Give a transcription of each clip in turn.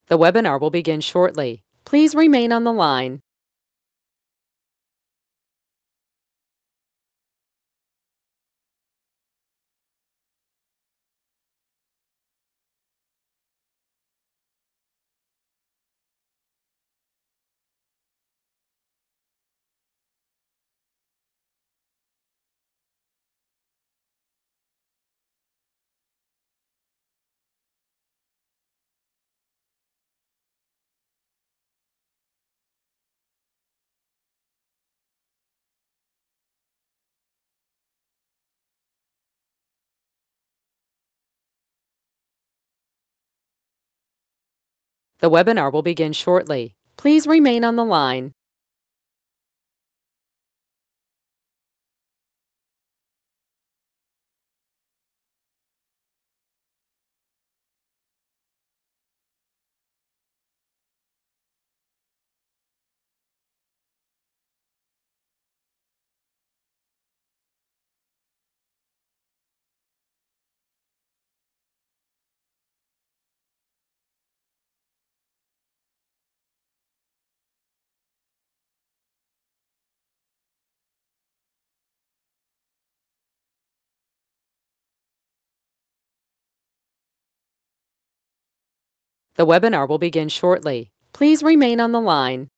The webinar will begin shortly. Please remain on the line. The webinar will begin shortly. Please remain on the line. The webinar will begin shortly. Please remain on the line.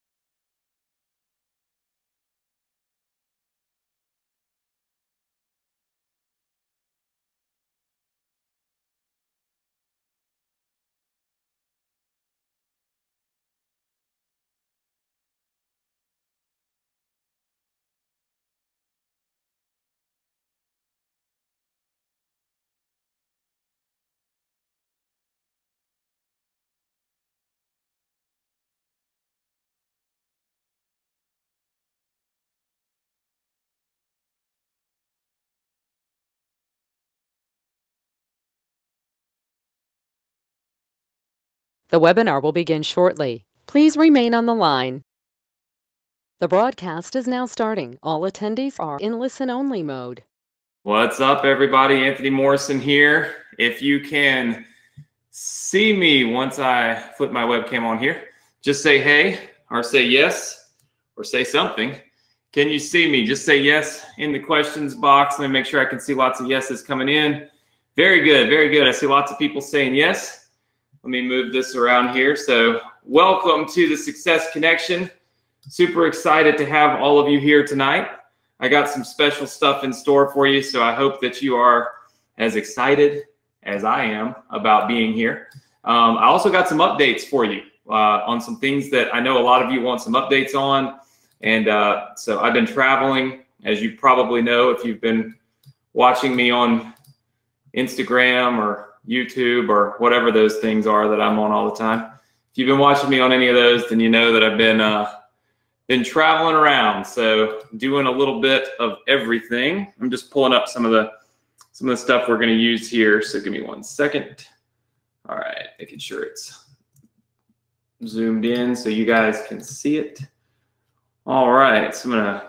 The webinar will begin shortly. Please remain on the line. The broadcast is now starting. All attendees are in listen-only mode. What's up, everybody? Anthony Morrison here. If you can see me once I flip my webcam on here, just say hey, or say yes, or say something. Can you see me? Just say yes in the questions box. Let me make sure I can see lots of yeses coming in. Very good, very good. I see lots of people saying yes. Let me move this around here. So welcome to the Success Connection. Super excited to have all of you here tonight. I got some special stuff in store for you, so I hope that you are as excited as I am about being here. I also got some updates for you on some things that I know a lot of you want some updates on. And so I've been traveling, as you probably know, if you've been watching me on Instagram or YouTube or whatever those things are that I'm on all the time. If you've been watching me on any of those, then you know that I've been traveling around, so doing a little bit of everything. I'm just pulling up some of the stuff we're going to use here. So give me 1 second. All right, making sure it's zoomed in so you guys can see it. All right, so I'm going to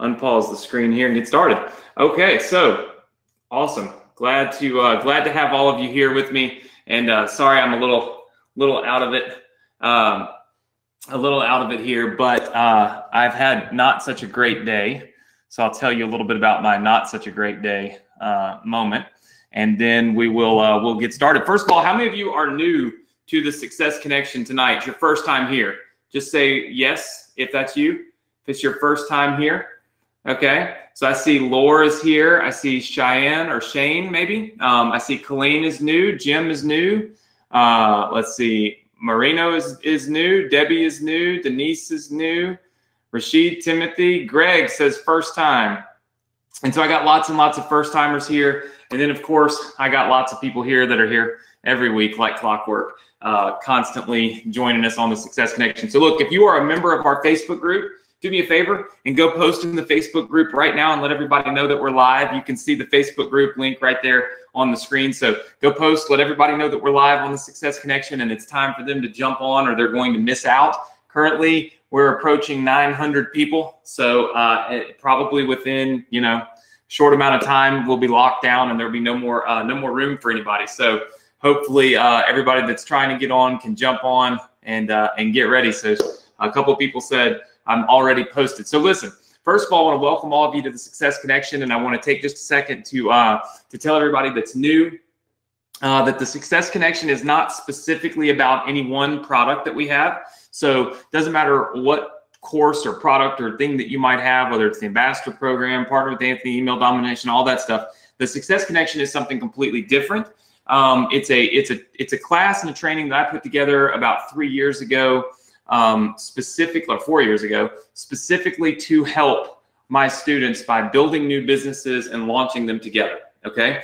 unpause the screen here and get started. Okay, so awesome. Glad to have all of you here with me. And sorry, I'm a little out of it. A little out of it here, but I've had not such a great day. So I'll tell you a little bit about my not such a great day moment, and then we'll get started. First of all, how many of you are new to the Success Connection tonight? It's your first time here. Just say yes if that's you. If it's your first time here. Okay. So I see Laura's here. I see Cheyenne or Shane maybe. I see Colleen is new. Jim is new. Let's see. Marino is new. Debbie is new. Denise is new. Rashid, Timothy, Greg says first time. And so I got lots and lots of first timers here. And then of course I got lots of people here that are here every week like clockwork, constantly joining us on the Success Connection. So look, if you are a member of our Facebook group, do me a favor and go post in the Facebook group right now and let everybody know that we're live. You can see the Facebook group link right there on the screen. So go post, let everybody know that we're live on the Success Connection and it's time for them to jump on or they're going to miss out. Currently, we're approaching 900 people. So probably within, short amount of time, we'll be locked down and there'll be no more room for anybody. So hopefully everybody that's trying to get on can jump on and get ready. So a couple of people said I'm already posted. So listen, first of all, I want to welcome all of you to the Success Connection, and I want to take just a second to tell everybody that's new that the Success Connection is not specifically about any one product that we have. So it doesn't matter what course or product or thing that you might have, whether it's the ambassador program, partner with Anthony, email domination, all that stuff. The Success Connection is something completely different. It's a class and a training that I put together about 3 years ago, specifically, or 4 years ago, specifically to help my students by building new businesses and launching them together. Okay.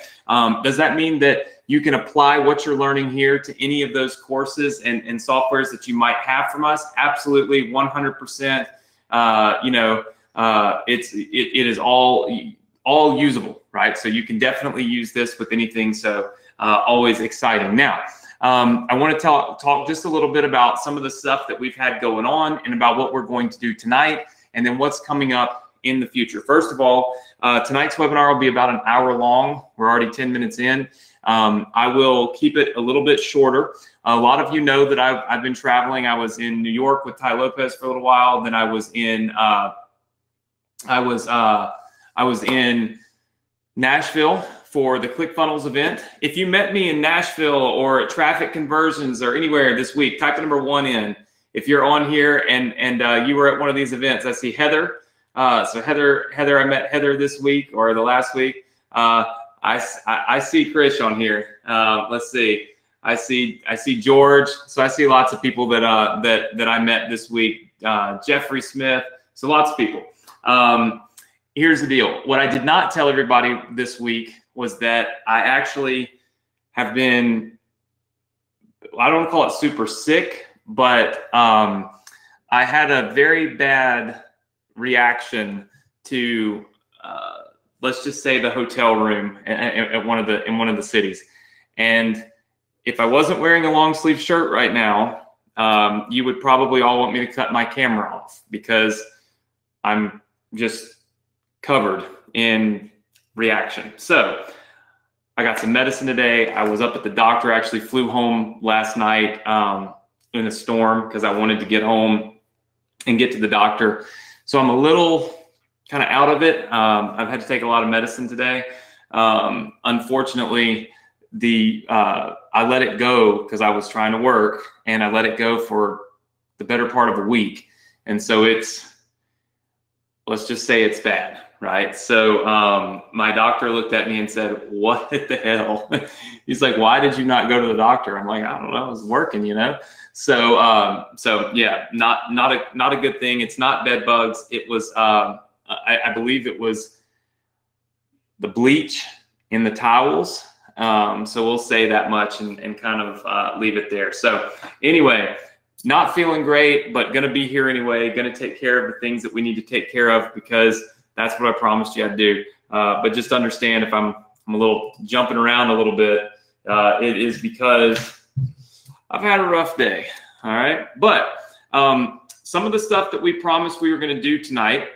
Does that mean that you can apply what you're learning here to any of those courses and softwares that you might have from us? Absolutely, 100%. It is all usable, right? So you can definitely use this with anything. So always exciting. Now, I want to talk just a little bit about some of the stuff that we've had going on and about what we're going to do tonight, and then what's coming up in the future. First of all, tonight's webinar will be about an hour long. We're already 10 minutes in. I will keep it a little bit shorter. A lot of you know that I've been traveling. I was in New York with Ty Lopez for a little while. Then I was in Nashville for the ClickFunnels event. If you met me in Nashville or at Traffic Conversions or anywhere this week, type the number 1 in. If you're on here and you were at one of these events, I see Heather. So Heather, I met Heather this week or the last week. I see Krish on here. Let's see. I see George. So I see lots of people that I met this week. Jeffrey Smith. So lots of people. Here's the deal. What I did not tell everybody this week was that I actually have been, I don't call it super sick, but I had a very bad reaction to let's just say the hotel room in one of the cities. And if I wasn't wearing a long sleeve shirt right now, you would probably all want me to cut my camera off because I'm just covered in reaction. So I got some medicine today. I was up at the doctor, actually flew home last night in a storm because I wanted to get home and get to the doctor. So I'm a little kind of out of it. I've had to take a lot of medicine today. Unfortunately, I let it go because I was trying to work, and I let it go for the better part of a week. And so let's just say it's bad, right? So my doctor looked at me and said, "What the hell?" He's like, "Why did you not go to the doctor?" I'm like, "I don't know. I was working, you know." So yeah, not a good thing. It's not bed bugs. It was I believe it was the bleach in the towels. So we'll say that much and kind of leave it there. So anyway, not feeling great, but going to be here anyway. Going to take care of the things that we need to take care of because that's what I promised you I'd do. But just understand if I'm a little jumping around a little bit, it is because I've had a rough day. All right. But some of the stuff that we promised we were going to do tonight,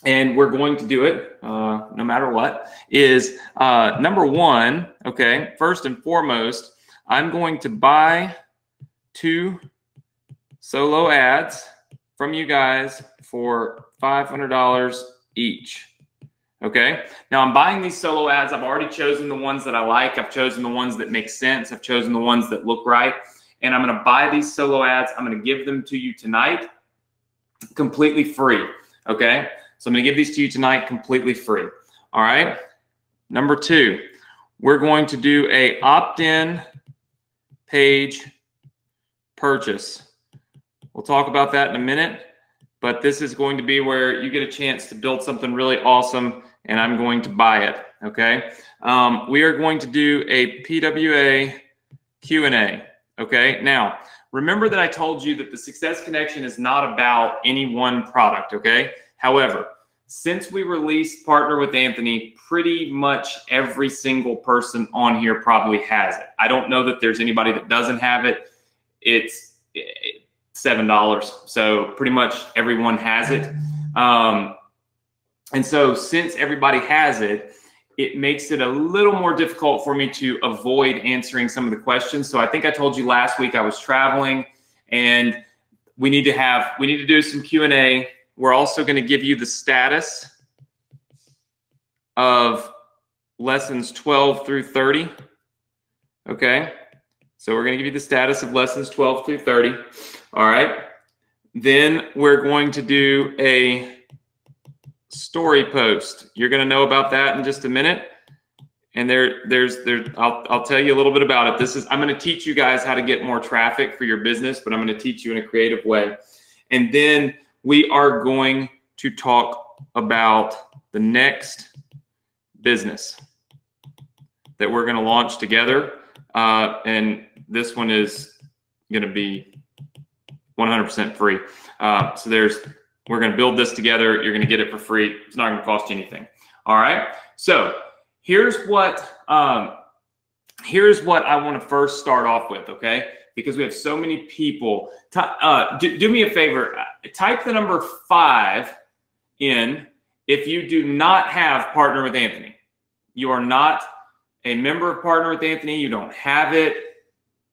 and we're going to do it no matter what, is number one, okay, first and foremost, I'm going to buy 2 solo ads from you guys for $500 each. Okay, now I'm buying these solo ads. I've already chosen the ones that I like. I've chosen the ones that make sense. I've chosen the ones that look right. And I'm going to buy these solo ads. I'm going to give them to you tonight completely free. Okay, so I'm going to give these to you tonight completely free. All right. Number 2, we're going to do a opt-in page purchase. We'll talk about that in a minute, but this is going to be where you get a chance to build something really awesome, and I'm going to buy it. Okay. We are going to do a PWA Q&A. Okay. Now, remember that I told you that the Success Connection is not about any one product. Okay. However, since we released Partner with Anthony, pretty much every single person on here probably has it. I don't know that there's anybody that doesn't have it. It's $7. So pretty much everyone has it. And so since everybody has it, it makes it a little more difficult for me to avoid answering some of the questions. So I think I told you last week I was traveling, and we need to do some Q&A. We're also going to give you the status of lessons 12 through 30. Okay. So we're going to give you the status of lessons 12 through 30. All right. Then we're going to do a story post. You're going to know about that in just a minute. And I'll tell you a little bit about it. I'm going to teach you guys how to get more traffic for your business, but I'm going to teach you in a creative way. And then we are going to talk about the next business that we're going to launch together. And this one is going to be 100% free. We're going to build this together. You're going to get it for free. It's not going to cost you anything. All right. So here's what I want to first start off with. Okay. Because we have so many people. Do me a favor. Type the number 5 in if you do not have Partner with Anthony. You are not a member of Partner with Anthony. You don't have it.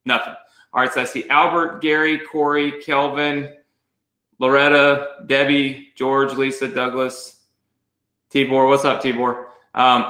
Nothing. All right. So I see Albert, Gary, Corey, Kelvin, Loretta, Debbie, George, Lisa, Douglas, Tibor. What's up, Tibor?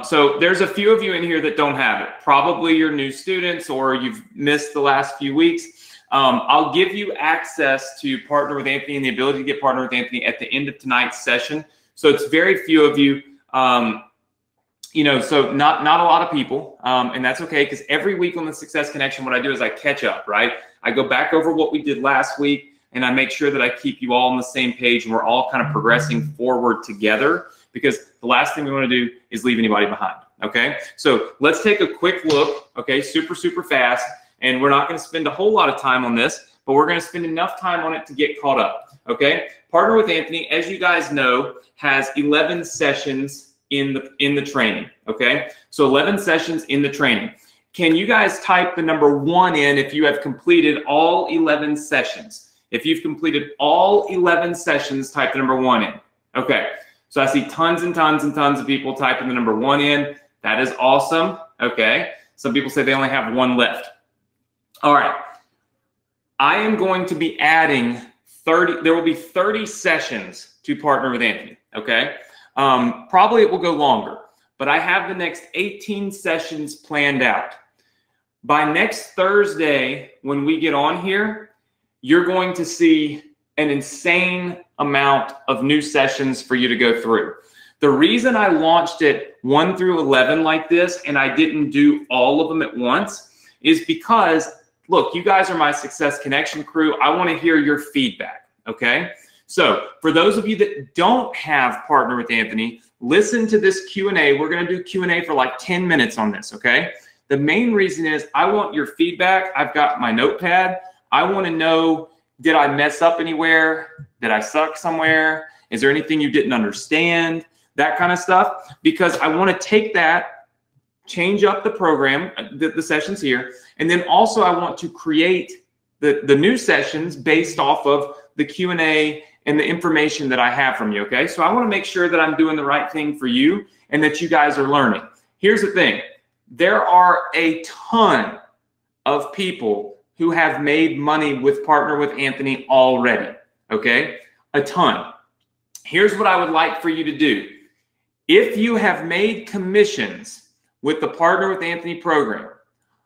So there's a few of you in here that don't have it. Probably you're new students or you've missed the last few weeks. I'll give you access to Partner with Anthony and the ability to get Partner with Anthony at the end of tonight's session. So it's very few of you, so not a lot of people, and that's okay, because every week on the Success Connection, what I do is I catch up, right? I go back over what we did last week, and I make sure that I keep you all on the same page and we're all kind of progressing forward together, because the last thing we want to do is leave anybody behind, okay? So let's take a quick look, okay, super, super fast, and we're not going to spend a whole lot of time on this, but we're going to spend enough time on it to get caught up, okay? Partner with Anthony, as you guys know, has 11 sessions in the training, okay? So 11 sessions in the training. Can you guys type the number 1 in if you have completed all 11 sessions? If you've completed all 11 sessions, type the number 1 in. Okay, so I see tons and tons and tons of people typing the number 1 in. That is awesome, okay? Some people say they only have 1 left. All right, I am going to be adding 30, there will be 30 sessions to Partner with Anthony, okay? Probably it will go longer, but I have the next 18 sessions planned out. By next Thursday, when we get on here, you're going to see an insane amount of new sessions for you to go through. The reason I launched it 1 through 11 like this, and I didn't do all of them at once, is because, look, you guys are my Success Connection crew. I want to hear your feedback, okay? So for those of you that don't have Partner with Anthony, listen to this Q&A. We're going to do Q&A for like 10 minutes on this, okay? The main reason is I want your feedback. I've got my notepad. I want to know, did I mess up anywhere? Did I suck somewhere? Is there anything you didn't understand? That kind of stuff. Because I want to take that, change up the program, the sessions here, and then also I want to create the new sessions based off of the Q&A and the information that I have from you, okay? So I want to make sure that I'm doing the right thing for you and that you guys are learning. Here's the thing. There are a ton of people who have made money with Partner with Anthony already, okay? A ton. Here's what I would like for you to do. If you have made commissions with the Partner with Anthony program,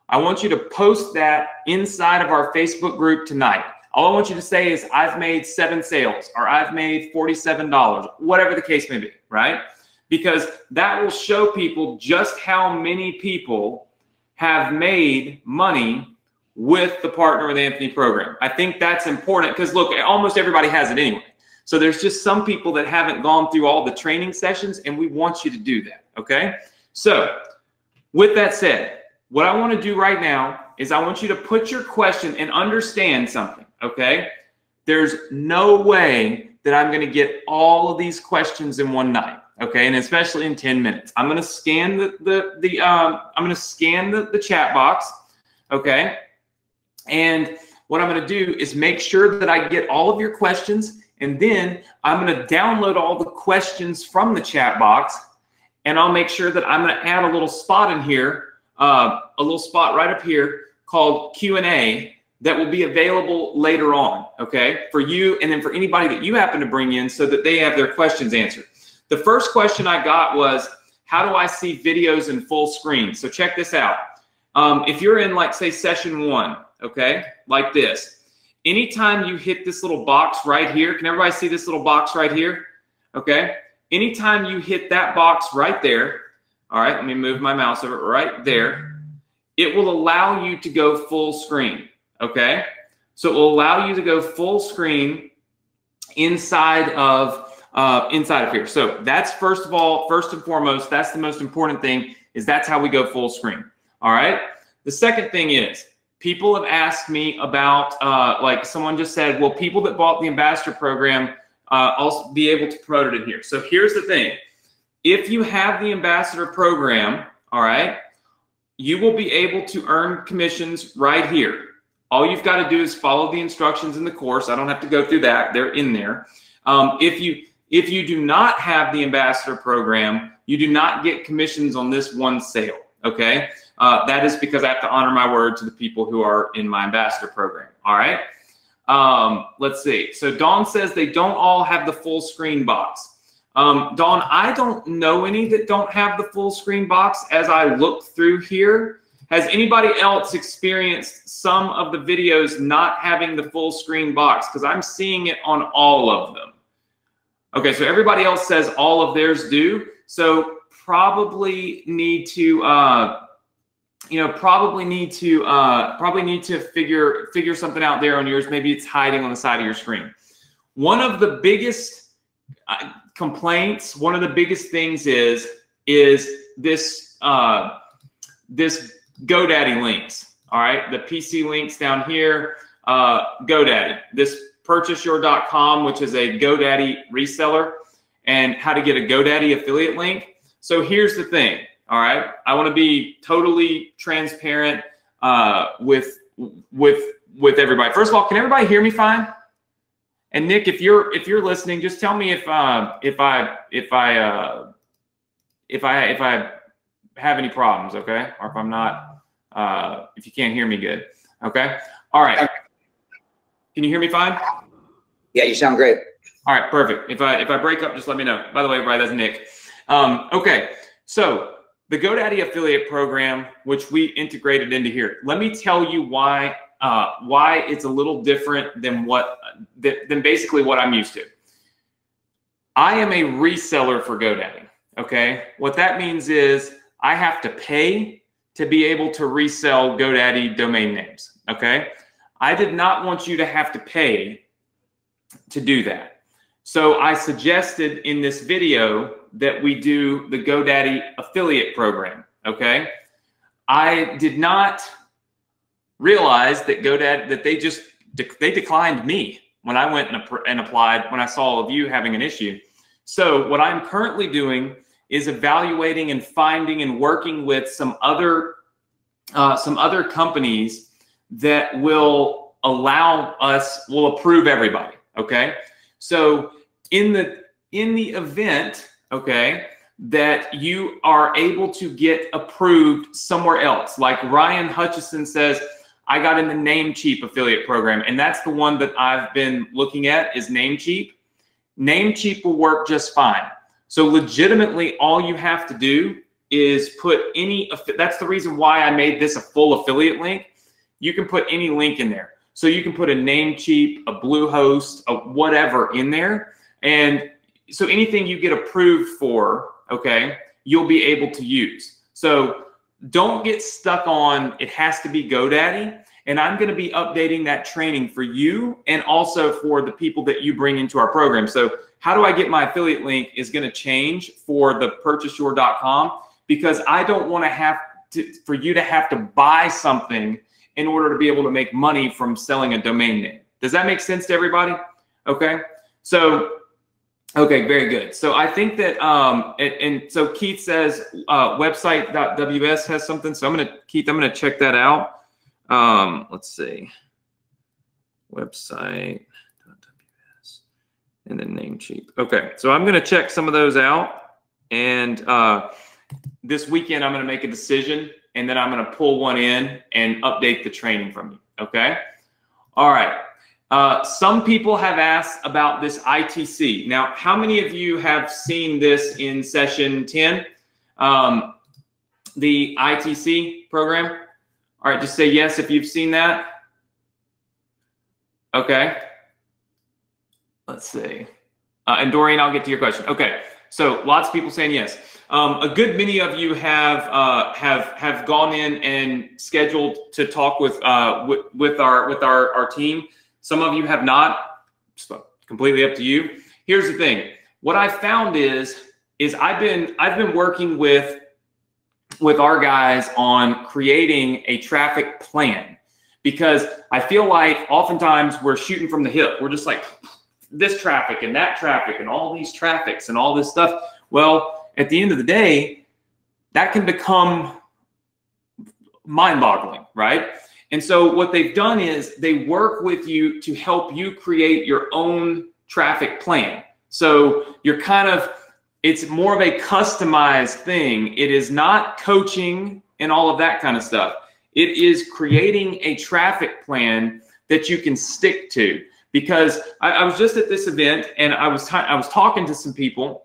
I want you to post that inside of our Facebook group tonight. All I want you to say is, I've made 7 sales, or I've made $47, whatever the case may be, right? Because that will show people just how many people have made money with the Partner with Anthony program. I think that's important because, look, almost everybody has it anyway. So there's just some people that haven't gone through all the training sessions, and we want you to do that, okay? So with that said, what I want to do right now is I want you to put your question and understand something, okay? There's no way that I'm going to get all of these questions in one night, okay? And especially in 10 minutes. I'm going to scan the chat box, okay? And what I'm going to do is make sure that I get all of your questions, and then I'm going to download all the questions from the chat box, and I'll make sure that I'm going to add a little spot in here, a little spot right up here called Q&A that will be available later on, okay, for you and then for anybody that you happen to bring in so that they have their questions answered. The first question I got was, how do I see videos in full screen? So check this out. If you're in, like, say, session 1, okay, like this, anytime you hit this little box right here, can everybody see this little box right here? Okay, anytime you hit that box right there, all right, let me move my mouse over right there, it will allow you to go full screen, okay? So it will allow you to go full screen inside of here. So that's first and foremost, that's the most important thing, is that's how we go full screen. All right. The second thing is, people have asked me about, like someone just said, will people that bought the ambassador program also be able to promote it in here? So here's the thing. If you have the ambassador program, all right, you will be able to earn commissions right here. All you've got to do is follow the instructions in the course. I don't have to go through that. They're in there. If you do not have the ambassador program, you do not get commissions on this one sale, okay? That is because I have to honor my word to the people who are in my ambassador program, all right? Let's see. So Dawn says they don't all have the full screen box. Dawn, I don't know any that don't have the full screen box as I look through here. Has anybody else experienced some of the videos not having the full screen box? Because I'm seeing it on all of them. Okay, so everybody else says all of theirs do. So probably need to, probably need to figure something out there on yours. Maybe it's hiding on the side of your screen. One of the biggest complaints, one of the biggest things is this this GoDaddy links. All right, the PC links down here, GoDaddy. This purchaseyour.com, which is a GoDaddy reseller, and how to get a GoDaddy affiliate link. So here's the thing. All right, I want to be totally transparent with everybody. First of all, can everybody hear me fine? And Nick, if you're listening, just tell me if I have any problems, okay? Or if I'm not, if you can't hear me good, okay? All right. Can you hear me fine? Yeah, you sound great. All right, perfect. If I break up, just let me know. By the way, everybody, that's Nick. Okay, so the GoDaddy affiliate program, which we integrated into here. Let me tell you why it's a little different than basically what I'm used to. I am a reseller for GoDaddy. Okay, what that means is I have to pay to be able to resell GoDaddy domain names. Okay, I did not want you to have to pay to do that. So I suggested in this video that we do the GoDaddy affiliate program, okay? I did not realize that GoDaddy, that they declined me when I went and applied, when I saw all of you having an issue. So what I'm currently doing is evaluating and finding and working with some other companies that will approve everybody, okay? So in the event, okay, that you are able to get approved somewhere else, like Ryan Hutchison says, I got in the Namecheap affiliate program, and that's the one that I've been looking at is Namecheap. Namecheap will work just fine. So legitimately, all you have to do is put that's the reason why I made this a full affiliate link. You can put any link in there. So you can put a Namecheap, a Bluehost, a whatever in there. And so anything you get approved for, okay, you'll be able to use. So don't get stuck on it has to be GoDaddy. And I'm going to be updating that training for you and also for the people that you bring into our program. So how do I get my affiliate link is going to change for the purchaseyour.com, because I don't want to have for you to have to buy something in order to be able to make money from selling a domain name. Does that make sense to everybody? Okay. So, okay, very good. So I think that, and so Keith says website.ws has something. So Keith, I'm going to check that out. Let's see. Website.ws and then Namecheap. Okay. So I'm going to check some of those out. And this weekend, I'm going to make a decision, and then I'm going to pull one in and update the training from you. Okay. All right. Some people have asked about this ITC. Now, how many of you have seen this in session 10? The ITC program? All right, just say yes if you've seen that. Okay. Let's see. And Doreen, I'll get to your question. Okay. So lots of people saying yes. A good many of you have gone in and scheduled to talk with our team. Some of you have not. So completely up to you. Here's the thing. What I found is I've been working with our guys on creating a traffic plan, because I feel like oftentimes we're shooting from the hip. We're just like this traffic and that traffic and all these traffics and all this stuff. Well, at the end of the day, that can become mind-boggling, right? And so what they've done is they work with you to help you create your own traffic plan. So you're it's more of a customized thing. It is not coaching and all of that kind of stuff. It is creating a traffic plan that you can stick to. Because I was just at this event, and I was talking to some people,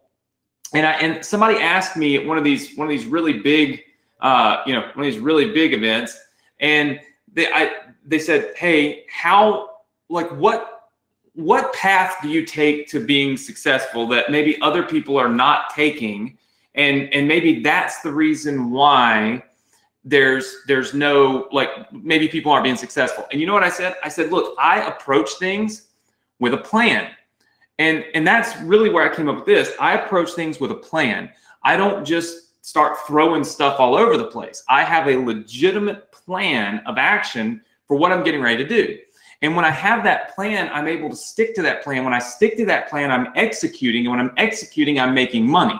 and somebody asked me at one of these really big one of these really big events, and they said, hey, what path do you take to being successful that maybe other people are not taking, and maybe that's the reason why there's no, maybe people aren't being successful. And you know what I said? I said, look, I approach things with a plan. And that's really where I came up with this. I approach things with a plan. I don't just start throwing stuff all over the place. I have a legitimate plan of action for what I'm getting ready to do. And when I have that plan, I'm able to stick to that plan. When I stick to that plan, I'm executing. And when I'm executing, I'm making money.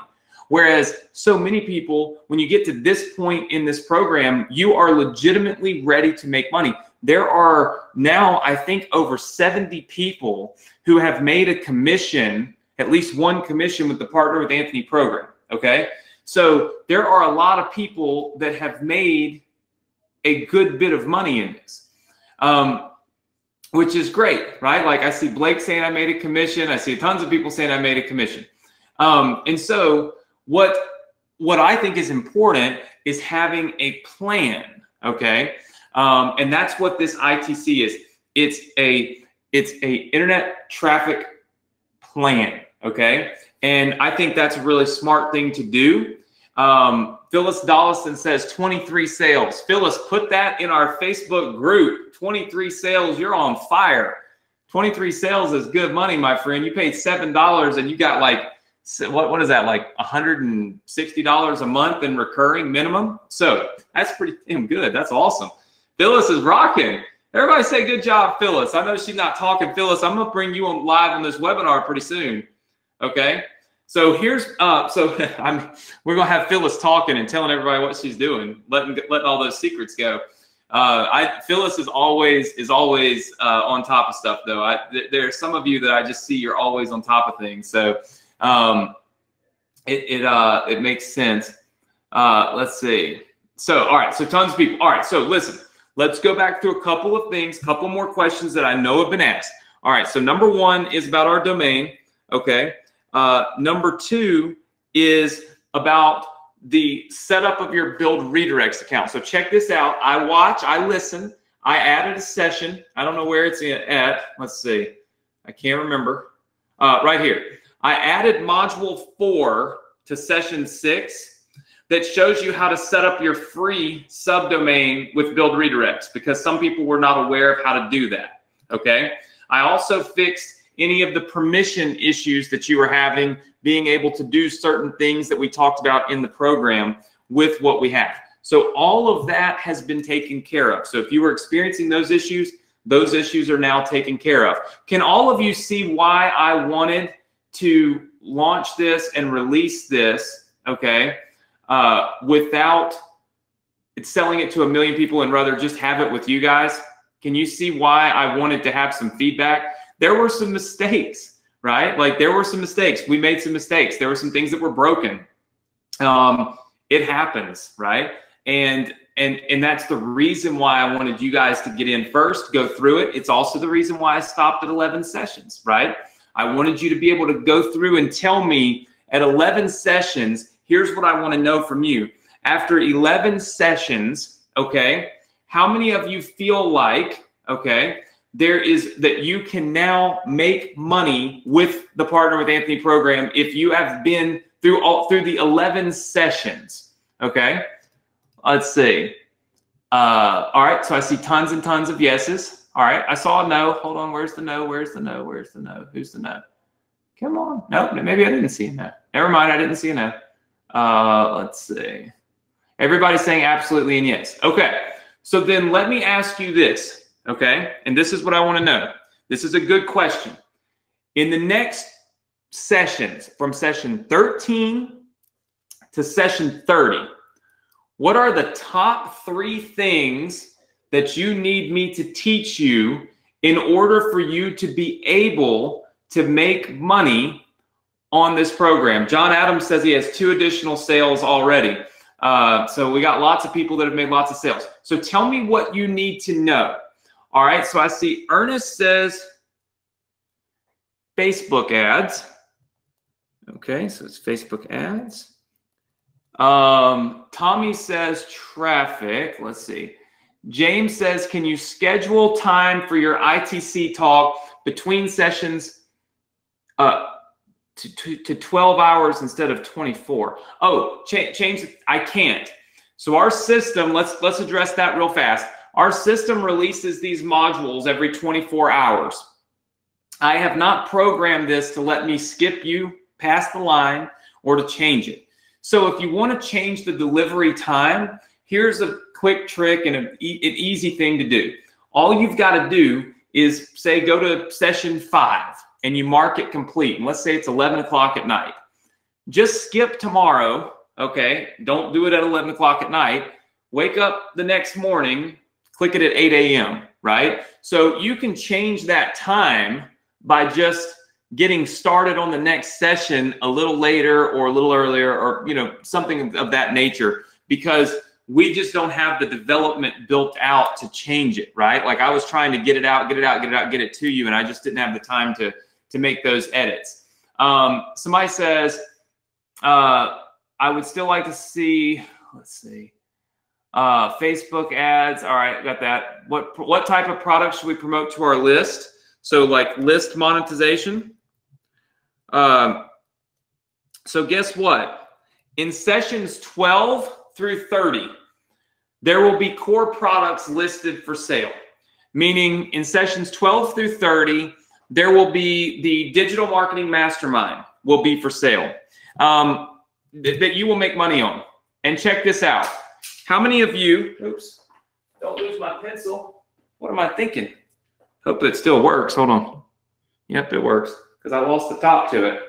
Whereas so many people, when you get to this point in this program, you are legitimately ready to make money. There are now, I think, over 70 people who have made a commission, at least one commission with the Partner with Anthony program, okay? So there are a lot of people that have made a good bit of money in this, which is great, right? Like I see Blake saying I made a commission. I see tons of people saying I made a commission. And so what I think is important is having a plan, okay? And that's what this ITC is. It's a internet traffic plan, okay? And I think that's a really smart thing to do. Phyllis Dollison says 23 sales. Phyllis, put that in our Facebook group. 23 sales, you're on fire. 23 sales is good money, my friend. You paid $7 and you got what is that, like $160 a month in recurring minimum? So that's pretty damn good. That's awesome. Phyllis is rocking. Everybody say good job, Phyllis. I know she's not talking. Phyllis, I'm going to bring you on live on this webinar pretty soon. Okay. So here's, we're going to have Phyllis talking and telling everybody what she's doing, letting all those secrets go. Phyllis is always on top of stuff though. There are some of you that I just see you're always on top of things. So it makes sense. Let's see. So, all right. So tons of people. All right. So listen, let's go back through a couple of things, couple more questions that I know have been asked. All right. So number one is about our domain. Okay. Number two is about the setup of your Build Redirects account. So check this out. I watch, I listen. I added a session. I don't know where it's at. Let's see. I can't remember. Right here. I added module 4 to session 6 that shows you how to set up your free subdomain with Build Redirects, because some people were not aware of how to do that. Okay. I also fixed any of the permission issues that you were having, being able to do certain things that we talked about in the program with what we have. So all of that has been taken care of. So if you were experiencing those issues are now taken care of. Can all of you see why I wanted to launch this and release this, okay, without selling it to a million people and rather just have it with you guys? Can you see why I wanted to have some feedback? There were some mistakes, right? Like there were some mistakes. We made some mistakes. There were some things that were broken. It happens, right? And that's the reason why I wanted you guys to get in first, go through it. It's also the reason why I stopped at 11 sessions, right? I wanted you to be able to go through and tell me at 11 sessions, here's what I want to know from you. After 11 sessions, okay, how many of you feel like, okay, that you can now make money with the Partner with Anthony program if you have been through the 11 sessions, okay? Let's see. All right, so I see tons and tons of yeses. All right, I saw a no. Hold on, where's the no? Where's the no? Where's the no? Who's the no? Come on. No, maybe I didn't see a no. Never mind, I didn't see a no. Let's see. Everybody's saying absolutely and yes. Okay, so then let me ask you this, okay? And this is what I want to know. This is a good question. In the next sessions, from session 13 to session 30, what are the top 3 things that you need me to teach you in order for you to be able to make money on this program? John Adams says he has 2 additional sales already. So we got lots of people that have made lots of sales. So tell me what you need to know. All right, so I see Ernest says Facebook ads. Okay, so it's Facebook ads. Tommy says traffic. Let's see. James says, can you schedule time for your ITC talk between sessions to 12 hours instead of 24? Oh, James, I can't. So our system, let's address that real fast. Our system releases these modules every 24 hours. I have not programmed this to let me skip you past the line or to change it. So if you want to change the delivery time, here's a quick trick and an easy thing to do. All you've got to do is say, go to session 5 and you mark it complete. And let's say it's 11 o'clock at night. Just skip tomorrow, okay? Don't do it at 11 o'clock at night. Wake up the next morning, click it at 8 a.m., right? So you can change that time by just getting started on the next session a little later or a little earlier, or something of that nature, because we just don't have the development built out to change it, right? Like I was trying to get it to you, and I just didn't have the time to make those edits. Somebody says, I would still like to see, let's see, Facebook ads. All right, got that. What type of products should we promote to our list? So like list monetization. So guess what? In sessions 12 through 30, there will be core products listed for sale. Meaning in sessions 12 through 30, there will be the digital marketing mastermind will be for sale that you will make money on. And check this out. How many of you, oops, don't lose my pencil. What am I thinking? Hope it still works. Hold on. Yep, it works, because I lost the top to it.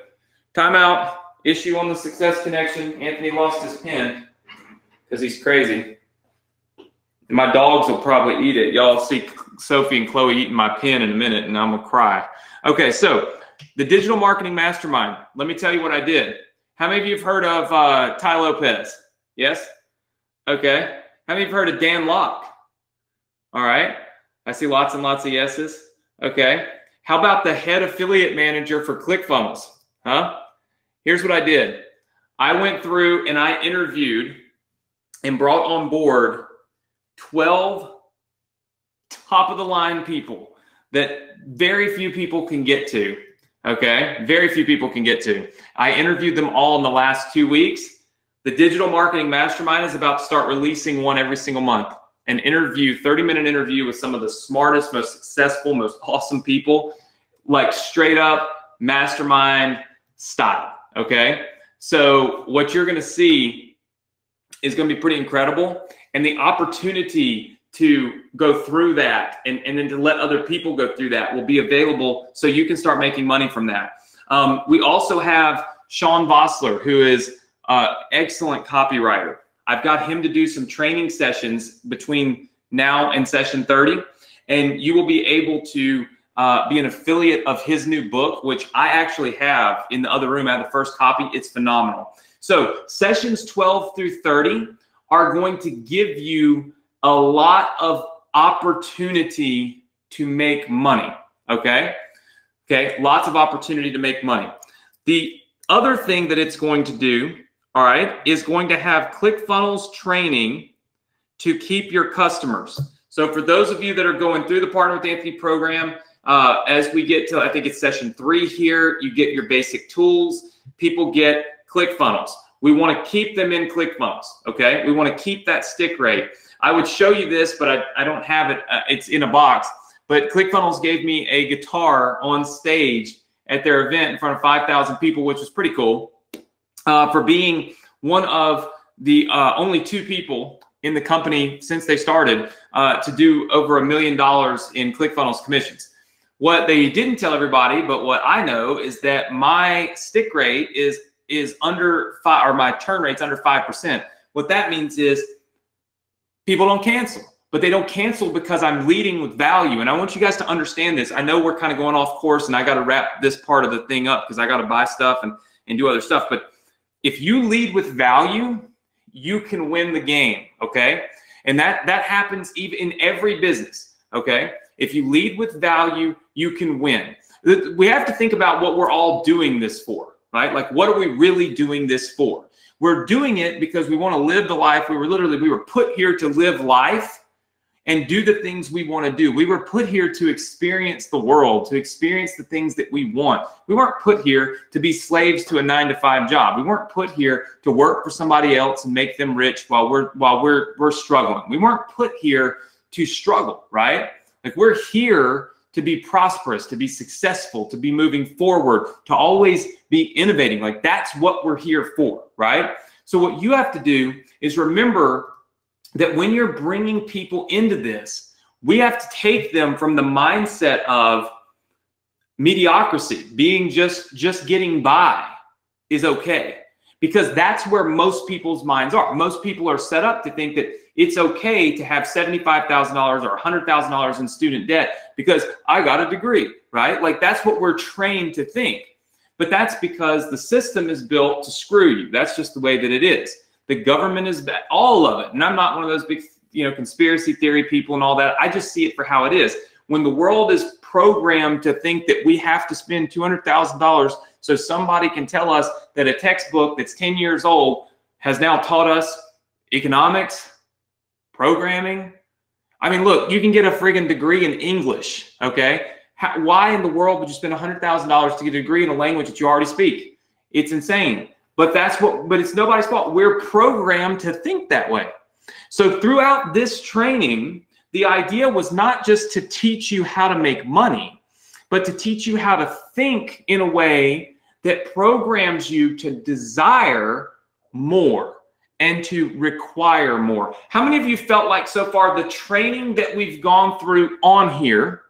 Timeout, issue on the Success Connection. Anthony lost his pen because he's crazy. And my dogs will probably eat it. Y'all see Sophie and Chloe eating my pen in a minute, and I'm going to cry. Okay, so the Digital Marketing Mastermind. Let me tell you what I did. How many of you have heard of Ty Lopez? Yes? Okay. How many of you have heard of Dan Locke? All right. I see lots and lots of yeses. Okay. How about the head affiliate manager for ClickFunnels? Huh? Here's what I did. I went through and I interviewed and brought on board 12 top of the line people that very few people can get to. Okay. Very few people can get to. I interviewed them all in the last 2 weeks. The Digital Marketing Mastermind is about to start releasing one every single month. An interview, 30-minute interview with some of the smartest, most successful, most awesome people, like straight up mastermind style, okay? So what you're gonna see is gonna be pretty incredible, and the opportunity to go through that and then to let other people go through that will be available so you can start making money from that. We also have Sean Vossler, who is excellent copywriter. I've got him to do some training sessions between now and session 30, and you will be able to be an affiliate of his new book, which I actually have in the other room. I have the first copy. It's phenomenal. So sessions 12 through 30 are going to give you a lot of opportunity to make money, okay? Okay, lots of opportunity to make money. The other thing that it's going to do, all right, is going to have ClickFunnels training to keep your customers. So for those of you that are going through the Partner with Anthony program, as we get to, I think it's session 3 here, you get your basic tools. People get ClickFunnels. We want to keep them in ClickFunnels, okay? We want to keep that stick rate. I would show you this, but I don't have it. It's in a box. But ClickFunnels gave me a guitar on stage at their event in front of 5,000 people, which was pretty cool, for being one of the only 2 people in the company since they started to do over $1 million in ClickFunnels commissions. What they didn't tell everybody, but what I know, is that my stick rate is under 5, or my turn rate's under 5%. What that means is people don't cancel. But they don't cancel because I'm leading with value. And I want you guys to understand this. I know we're kind of going off course and I got to wrap this part of the thing up because I got to buy stuff and do other stuff. But if you lead with value, you can win the game, okay? And that happens even in every business, okay? If you lead with value, you can win. We have to think about what we're all doing this for, right? Like, what are we really doing this for? We're doing it because we want to live the life. We were put here to live life and do the things we want to do. We were put here to experience the world, to experience the things that we want. We weren't put here to be slaves to a 9-to-5 job. We weren't put here to work for somebody else and make them rich while we're struggling. We weren't put here to struggle, right? Like, we're here to be prosperous, to be successful, to be moving forward, to always be innovating. Like, that's what we're here for, right? So what you have to do is remember that when you're bringing people into this, we have to take them from the mindset of mediocrity, being just getting by is okay, because that's where most people's minds are. Most people are set up to think that it's okay to have $75,000 or $100,000 in student debt because I got a degree, right? Like, that's what we're trained to think. But that's because the system is built to screw you. That's just the way that it is. The government is bad, all of it. And I'm not one of those big, conspiracy theory people and all that. I just see it for how it is. When the world is programmed to think that we have to spend $200,000 so somebody can tell us that a textbook that's 10 years old has now taught us economics, programming. I mean, look, you can get a friggin' degree in English, okay? Why in the world would you spend $100,000 to get a degree in a language that you already speak? It's insane. But it's nobody's fault. We're programmed to think that way. So throughout this training, the idea was not just to teach you how to make money, but to teach you how to think in a way that programs you to desire more and to require more. How many of you felt like so far the training that we've gone through on here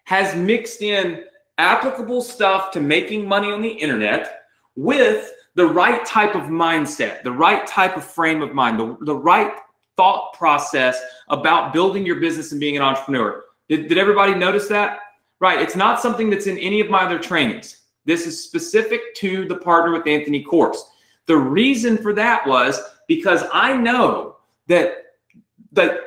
has mixed in applicable stuff to making money on the internet with the right type of mindset, the right type of frame of mind, the right thought process about building your business and being an entrepreneur? Did everybody notice that? Right, it's not something that's in any of my other trainings. This is specific to the Partner with Anthony course. The reason for that was because I know that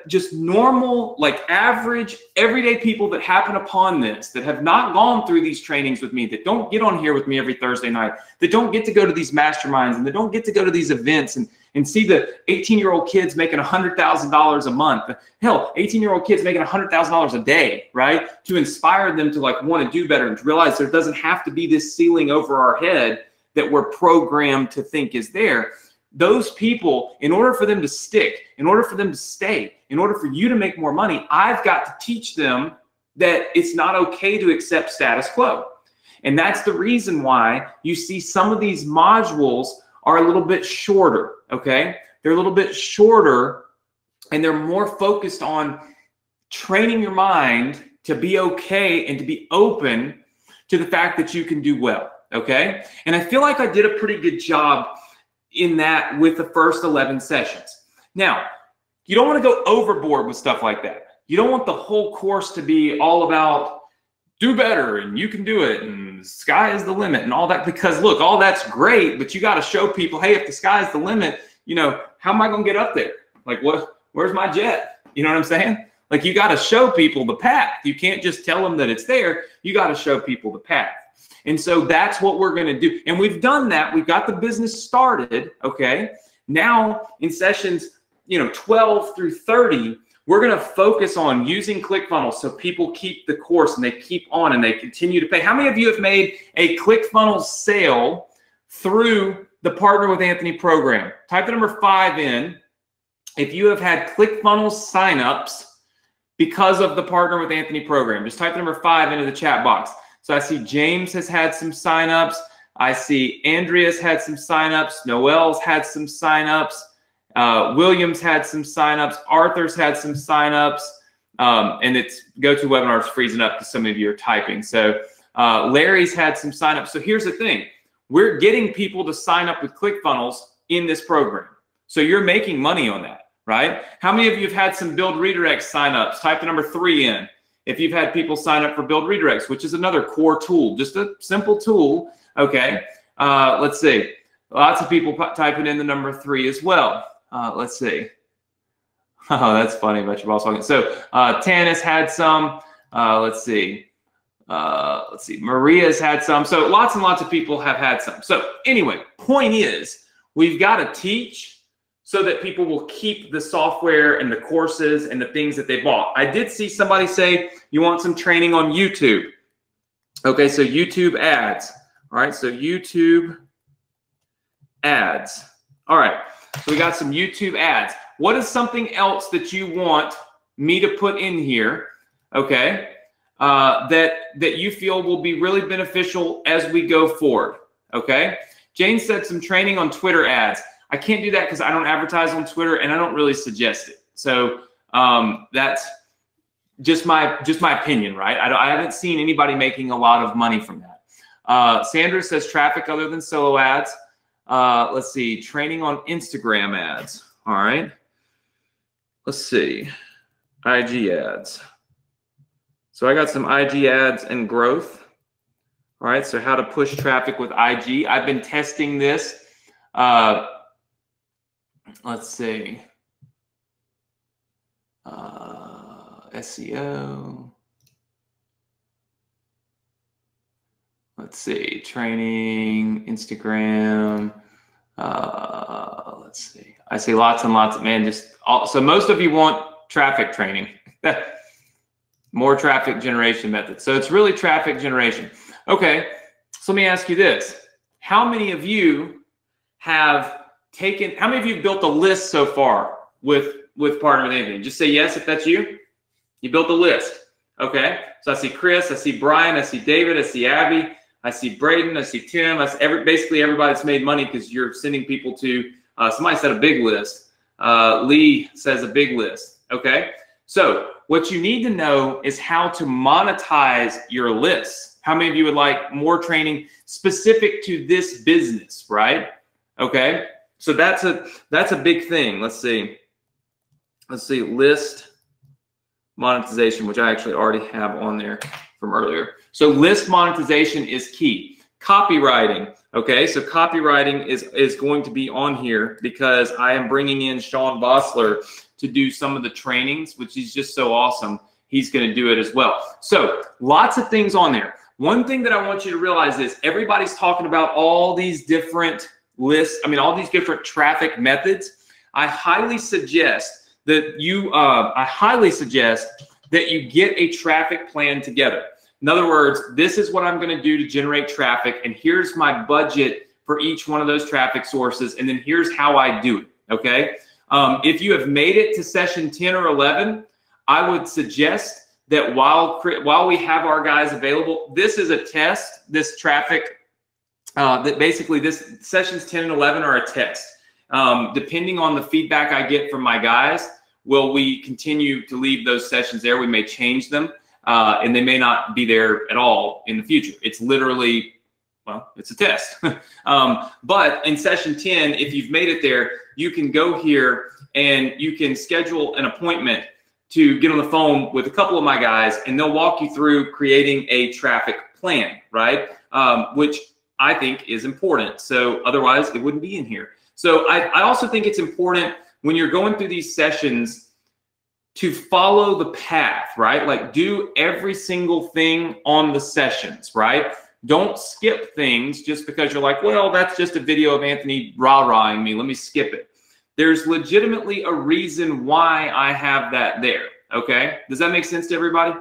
just normal, like average, everyday people that happen upon this, that have not gone through these trainings with me, that don't get on here with me every Thursday night, that don't get to go to these masterminds, and that don't get to go to these events and see the 18-year-old kids making $100,000 a month. Hell, 18-year-old kids making $100,000 a day, right? To inspire them to like want to do better and to realize there doesn't have to be this ceiling over our head that we're programmed to think is there. Those people, in order for them to stick, in order for them to stay, in order for you to make more money, I've got to teach them that it's not okay to accept status quo. And that's the reason why you see some of these modules are a little bit shorter, okay? They're a little bit shorter and they're more focused on training your mind to be okay and to be open to the fact that you can do well, okay? And I feel like I did a pretty good job in that with the first 11 sessions. Now, you don't want to go overboard with stuff like that. You don't want the whole course to be all about do better and you can do it and the sky is the limit and all that. Because look, all that's great, but you got to show people, hey, if the sky is the limit, you know, how am I going to get up there? Like, where's my jet? You know what I'm saying? Like, you got to show people the path. You can't just tell them that it's there. You got to show people the path. And so that's what we're going to do. And we've done that. We've got the business started. Okay. Now in sessions, 12 through 30, we're going to focus on using ClickFunnels so people keep the course and they keep on and they continue to pay. How many of you have made a ClickFunnels sale through the Partner with Anthony program? Type the number 5 in if you have had ClickFunnels signups because of the Partner with Anthony program. Just type the number 5 into the chat box. So I see James has had some signups. I see Andrea's had some signups. Noel's had some signups. William's had some signups. Arthur's had some signups. And it's GoToWebinar is freezing up because some of you are typing. So Larry's had some signups. So here's the thing. We're getting people to sign up with ClickFunnels in this program. So you're making money on that, right? How many of you have had some Build Redirects signups? Type the number 3 in. If you've had people sign up for Build Redirects, which is another core tool, just a simple tool, okay? Let's see. Lots of people typing in the number 3 as well. Let's see. Oh, that's funny about your boss walking. So Tanis had some. Let's see. Maria's had some. So lots and lots of people have had some. So anyway, point is, we've got to teach so that people will keep the software and the courses and the things that they bought. I did see somebody say you want some training on YouTube. Okay, so YouTube ads. All right, so YouTube ads. All right, so we got some YouTube ads. What is something else that you want me to put in here, okay, that you feel will be really beneficial as we go forward, okay? Jane said some training on Twitter ads. I can't do that because I don't advertise on Twitter and I don't really suggest it. So that's just my opinion, right? I haven't seen anybody making a lot of money from that. Sandra says traffic other than solo ads. Let's see, training on Instagram ads. All right. Let's see, IG ads. So I got some IG ads and growth. All right, so how to push traffic with IG. I've been testing this. Let's see. SEO. Let's see. Training, Instagram. Let's see. I see lots and lots of, man, so most of you want traffic training. More traffic generation methods. So it's really traffic generation. Okay, so let me ask you this. How many of you have how many of you built a list so far with Partner with Anthony? Just say yes if that's you. You built a list. Okay, so I see Chris, I see Brian, I see David, I see Abby, I see Braden, I see Tim. I see basically everybody that's made money because you're sending people to, somebody said a big list. Lee says a big list. Okay, so what you need to know is how to monetize your lists. How many of you would like more training specific to this business, right? Okay, so that's a big thing. Let's see, list monetization, which I actually already have on there from earlier. So list monetization is key. Copywriting, okay, so copywriting is going to be on here because I am bringing in Sean Bossler to do some of the trainings, which is just so awesome. He's going to do it as well. So lots of things on there. One thing that I want you to realize is everybody's talking about all these different lists. I mean, all these different traffic methods. I highly suggest that you get a traffic plan together. In other words, this is what I'm going to do to generate traffic, and here's my budget for each one of those traffic sources, and then here's how I do it, okay? If you have made it to session 10 or 11, I would suggest that while we have our guys available, this is a test, this traffic, that basically this sessions 10 and 11 are a test. Depending on the feedback I get from my guys, will we continue to leave those sessions there? We may change them, and they may not be there at all in the future. It's literally, well, it's a test. But in session 10, if you've made it there, you can go here and you can schedule an appointment to get on the phone with a couple of my guys, and they'll walk you through creating a traffic plan, right? Which I think is important. So otherwise it wouldn't be in here. So I also think it's important when you're going through these sessions to follow the path, right? Like do every single thing on the sessions, right? Don't skip things just because you're like, well, that's just a video of Anthony rah-rahing me. Let me skip it. There's legitimately a reason why I have that there, okay? Does that make sense to everybody?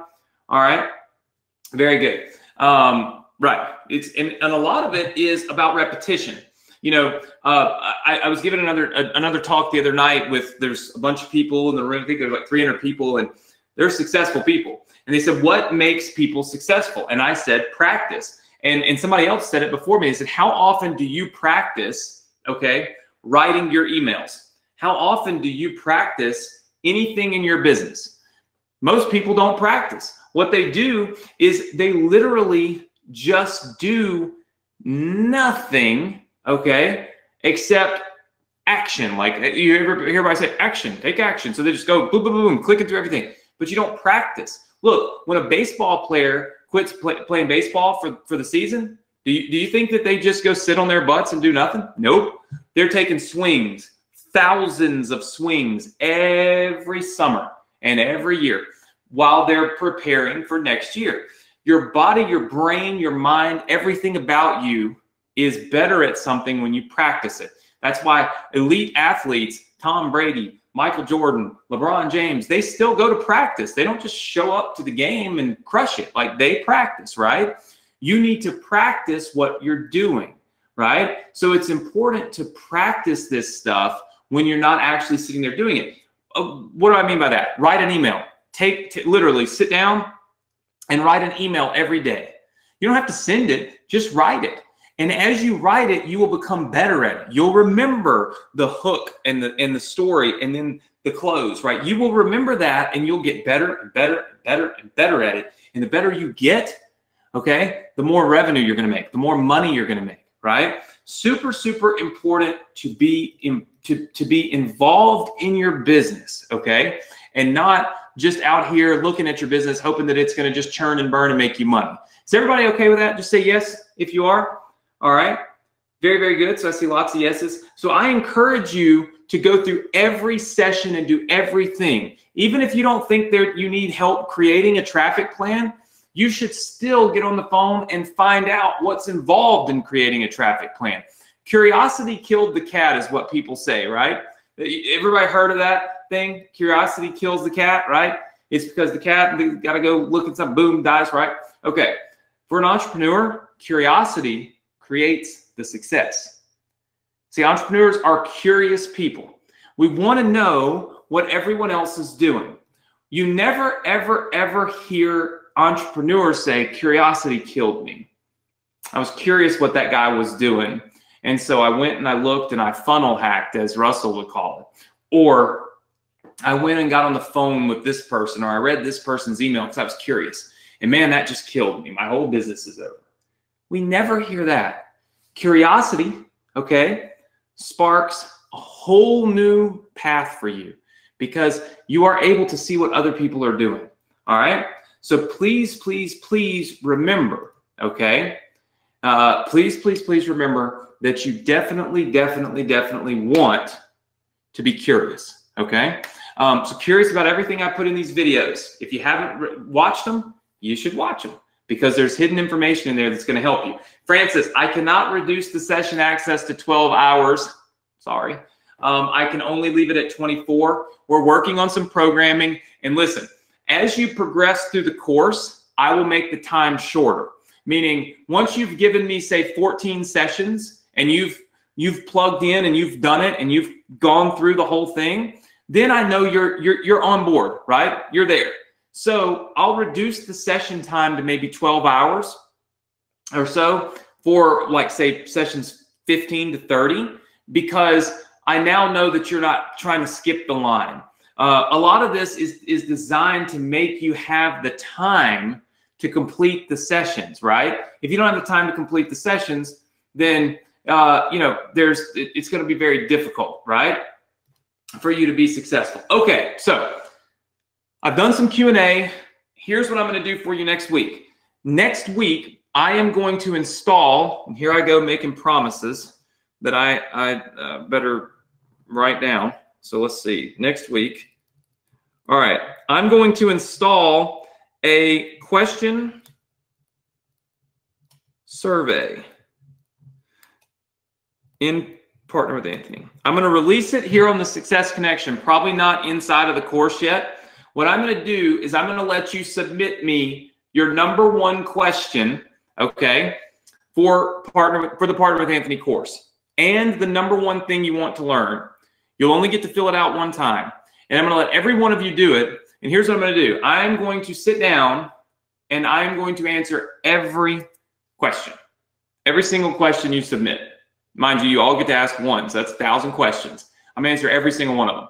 All right, very good. Right, and a lot of it is about repetition. You know, I was giving another talk the other night with, there's a bunch of people in the room, I think there's like 300 people, and they're successful people. And they said, what makes people successful? And I said, practice. And somebody else said it before me. They said, how often do you practice, okay, writing your emails? How often do you practice anything in your business? Most people don't practice. What they do is they literally just do nothing, okay, except action. Like you ever hear everybody say action, take action. So they just go boom, boom, boom, clicking through everything, but you don't practice. Look, when a baseball player quits playing baseball for the season, do you think that they just go sit on their butts and do nothing? Nope. They're taking swings, thousands of swings every summer and every year while they're preparing for next year. Your body, your brain, your mind, everything about you is better at something when you practice it. That's why elite athletes, Tom Brady, Michael Jordan, LeBron James, they still go to practice. They don't just show up to the game and crush it. Like they practice, right? You need to practice what you're doing, right? So it's important to practice this stuff when you're not actually sitting there doing it. What do I mean by that? Write an email. Literally sit down and write an email every day. You don't have to send it, just write it. And as you write it, you will become better at it. You'll remember the hook and the story and then the close, right? You will remember that and you'll get better and better and better and better at it. And the better you get, okay, the more revenue you're going to make, the more money you're going to make, right? Super, super important to be involved in your business, okay? And not just out here looking at your business, hoping that it's going to just churn and burn and make you money. Is everybody okay with that? Just say yes if you are. All right. Very, very good. So I see lots of yeses. So I encourage you to go through every session and do everything. Even if you don't think you need help creating a traffic plan, you should still get on the phone and find out what's involved in creating a traffic plan. Curiosity killed the cat is what people say, right? Everybody heard of that thing? Curiosity kills the cat, right? It's because the cat got to go look at something, boom, dies, right? Okay. For an entrepreneur, curiosity creates the success. See, entrepreneurs are curious people. We want to know what everyone else is doing. You never, ever, ever hear entrepreneurs say, curiosity killed me. I was curious what that guy was doing. And so I went and I looked and I funnel hacked, as Russell would call it. Or I went and got on the phone with this person, or I read this person's email because I was curious. And man, that just killed me. My whole business is over. We never hear that. Curiosity, okay, sparks a whole new path for you because you are able to see what other people are doing, all right? So please, please, please remember, okay? Please, please, please remember that you definitely, definitely, definitely want to be curious, okay? So curious about everything I put in these videos. If you haven't watched them, you should watch them, because there's hidden information in there that's going to help you. Francis, I cannot reduce the session access to 12 hours. Sorry. I can only leave it at 24. We're working on some programming. And listen, as you progress through the course, I will make the time shorter. Meaning, once you've given me, say, 14 sessions, and you've plugged in and you've done it and you've gone through the whole thing, then I know you're on board, right? You're there. So I'll reduce the session time to maybe 12 hours or so for, like, say, sessions 15 to 30, because I now know that you're not trying to skip the line. A lot of this is designed to make you have the time to complete the sessions, right? If you don't have the time to complete the sessions, then it's going to be very difficult, right, for you to be successful. Okay, so I've done some Q&A. Here's what I'm going to do for you next week. Next week, I am going to install, and here I go making promises that I better write down. So let's see, next week. All right, I'm going to install a question survey in Partner with Anthony. I'm going to release it here on the Success Connection, probably not inside of the course yet. What I'm going to do is I'm going to let you submit me your #1 question, okay, for the Partner with Anthony course, and the #1 thing you want to learn. You'll only get to fill it out one time, and I'm going to let every one of you do it. And here's what I'm going to do. I'm going to sit down, and I'm going to answer every question, every single question you submit. Mind you, you all get to ask one, so that's 1,000 questions. I'm going to answer every single one of them.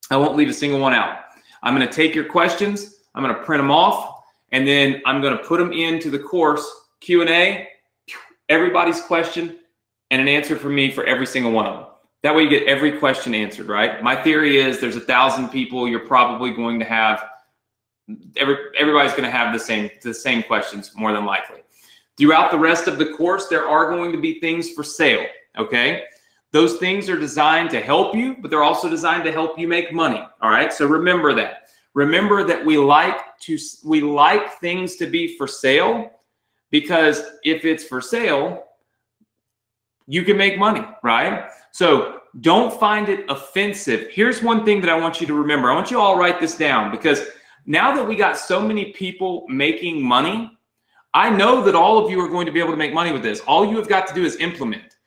I won't leave a single one out. I'm going to take your questions, I'm going to print them off, and then I'm going to put them into the course Q&A, everybody's question, and an answer from me for every single one of them. That way you get every question answered, right? My theory is there's 1,000 people, you're probably going to have, everybody's going to have the same questions more than likely. Throughout the rest of the course, there are going to be things for sale, okay? Those things are designed to help you, but they're also designed to help you make money, all right? So remember that. Remember that we like things to be for sale, because if it's for sale, you can make money, right? So don't find it offensive. Here's one thing that I want you to remember. I want you all to write this down, because now that we got so many people making money, I know that all of you are going to be able to make money with this. All you have got to do is implement.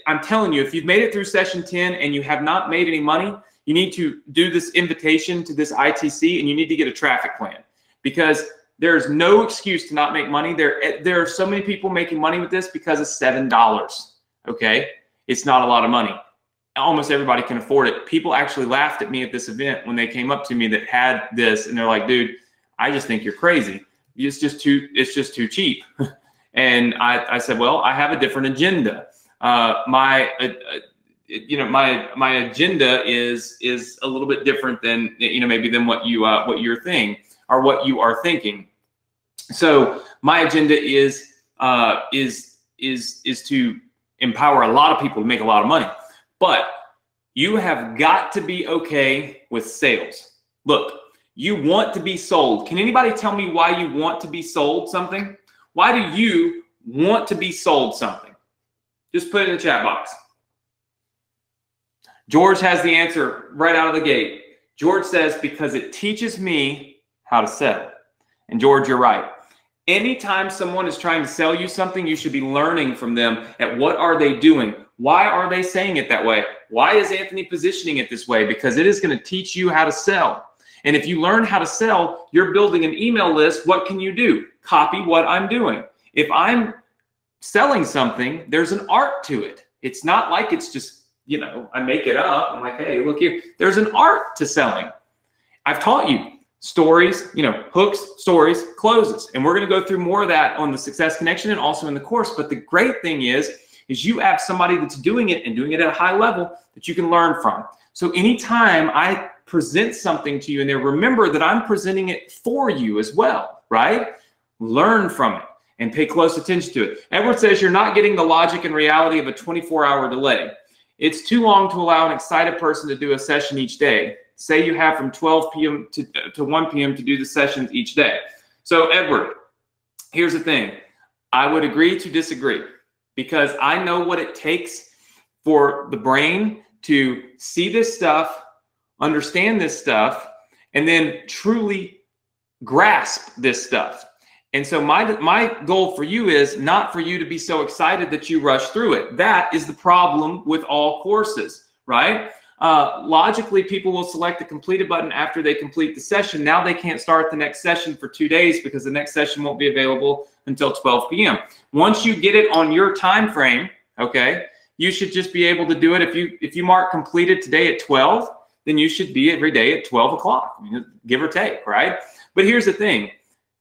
I'm telling you, if you've made it through session 10 and you have not made any money, you need to do this invitation to this ITC, and you need to get a traffic plan, because there's no excuse to not make money. There are so many people making money with this because of $7, okay? It's not a lot of money. Almost everybody can afford it. People actually laughed at me at this event when they came up to me that had this, and they're like, dude, I just think you're crazy. It's just too cheap. And I said, well, I have a different agenda. My agenda is a little bit different than, maybe than what you're thinking or what you are thinking. So my agenda is to empower a lot of people to make a lot of money. But you have got to be okay with sales. Look, you want to be sold. Can anybody tell me why you want to be sold something? Why do you want to be sold something? Just put it in the chat box. George has the answer right out of the gate. George says, because it teaches me how to sell. And George, you're right. Anytime someone is trying to sell you something, you should be learning from them at what are they doing? Why are they saying it that way? Why is Anthony positioning it this way? Because it is going to teach you how to sell. And if you learn how to sell, you're building an email list. What can you do? Copy what I'm doing. If I'm selling something, there's an art to it. It's not like it's just, I make it up. I'm like, hey, look here. There's an art to selling. I've taught you stories, hooks, stories, closes. And we're going to go through more of that on the Success Connection and also in the course. But the great thing is you have somebody that's doing it and doing it at a high level that you can learn from. So anytime I present something to you in there, remember that I'm presenting it for you as well, right? Learn from it and pay close attention to it. Edward says you're not getting the logic and reality of a 24-hour delay. It's too long to allow an excited person to do a session each day. Say you have from 12 p.m. to 1 p.m. to do the sessions each day. So Edward, here's the thing. I would agree to disagree, because I know what it takes for the brain to see this stuff, understand this stuff, and then truly grasp this stuff. And so my goal for you is not for you to be so excited that you rush through it. That is the problem with all courses, right? Logically, people will select the completed button after they complete the session. Now they can't start the next session for 2 days because the next session won't be available until 12 p.m. Once you get it on your time frame, okay, you should just be able to do it. If you mark completed today at 12, then you should be every day at 12 o'clock, give or take, right? But here's the thing.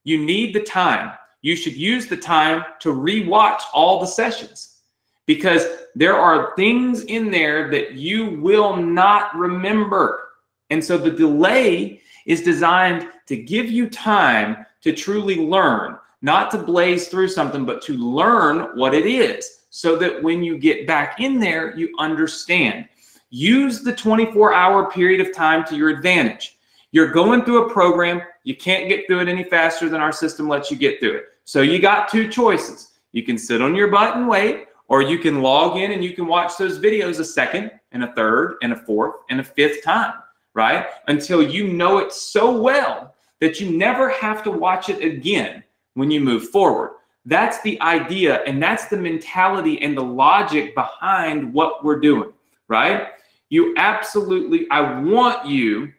You need the time. You should use the time to rewatch all the sessions, because there are things in there that you will not remember. And so the delay is designed to give you time to truly learn, not to blaze through something, but to learn what it is so that when you get back in there, you understand. Use the 24-hour period of time to your advantage. You're going through a program. You can't get through it any faster than our system lets you get through it. So you got two choices. You can sit on your butt and wait, or you can log in and you can watch those videos a second and a third and a fourth and a fifth time, right? Until you know it so well that you never have to watch it again when you move forward. That's the idea, and that's the mentality and the logic behind what we're doing, right? You absolutely, I want you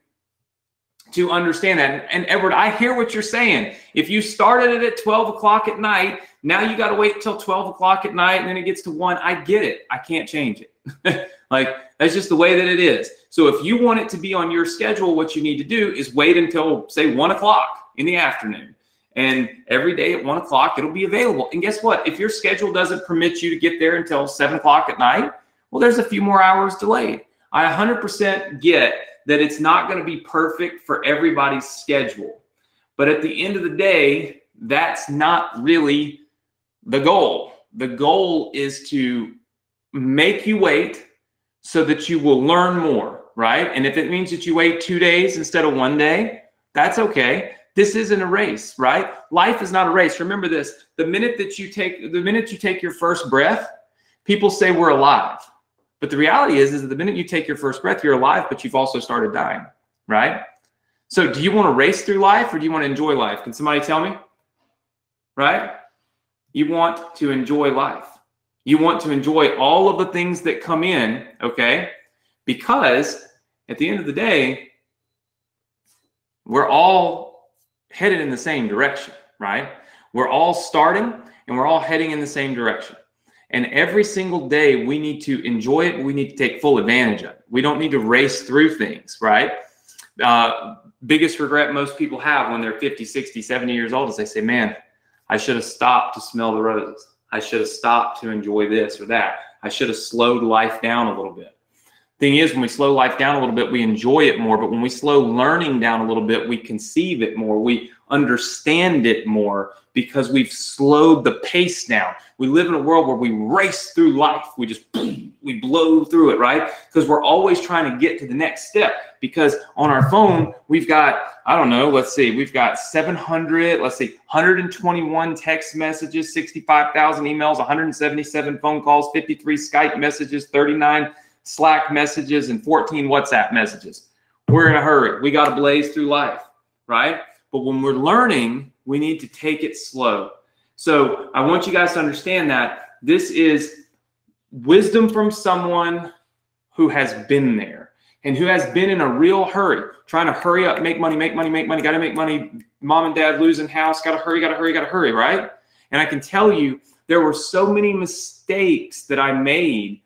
to understand that. And Edward, I hear what you're saying. If you started it at 12 o'clock at night, now you got to wait till 12 o'clock at night and then it gets to 1. I get it. I can't change it. Like, that's just the way that it is. So if you want it to be on your schedule, what you need to do is wait until, say, 1 o'clock in the afternoon. And every day at 1 o'clock, it'll be available. And guess what? If your schedule doesn't permit you to get there until 7 o'clock at night, well, there's a few more hours delayed. I 100% get that it's not going to be perfect for everybody's schedule. But at the end of the day, that's not really the goal. The goal is to make you wait so that you will learn more, right? And if it means that you wait 2 days instead of 1 day, that's okay. This isn't a race, right? Life is not a race. Remember this, the minute you take your first breath, people say we're alive. But the reality is that the minute you take your first breath, you're alive, but you've also started dying, right? So do you want to race through life or do you want to enjoy life? Can somebody tell me? Right? You want to enjoy life. You want to enjoy all of the things that come in, okay? Because at the end of the day, we're all headed in the same direction, right? We're all starting and we're all heading in the same direction. And every single day we need to enjoy it. We need to take full advantage of it. We don't need to race through things, right? Biggest regret most people have when they're 50, 60, 70 years old is they say, man, I should have stopped to smell the roses. I should have stopped to enjoy this or that. I should have slowed life down a little bit. Thing is, when we slow life down a little bit, we enjoy it more. But when we slow learning down a little bit, we conceive it more. We understand it more because we've slowed the pace down. We live in a world where we race through life. We just, we blow through it, right? Because we're always trying to get to the next step. Because on our phone, we've got, I don't know, let's see, we've got 121 text messages, 65,000 emails, 177 phone calls, 53 Skype messages, 39 Slack messages, and 14 WhatsApp messages. We're in a hurry. We got to blaze through life, right? But when we're learning, we need to take it slow. So I want you guys to understand that this is wisdom from someone who has been there and who has been in a real hurry, trying to hurry up, make money, got to make money, mom and dad losing house, got to hurry, right? And I can tell you there were so many mistakes that I made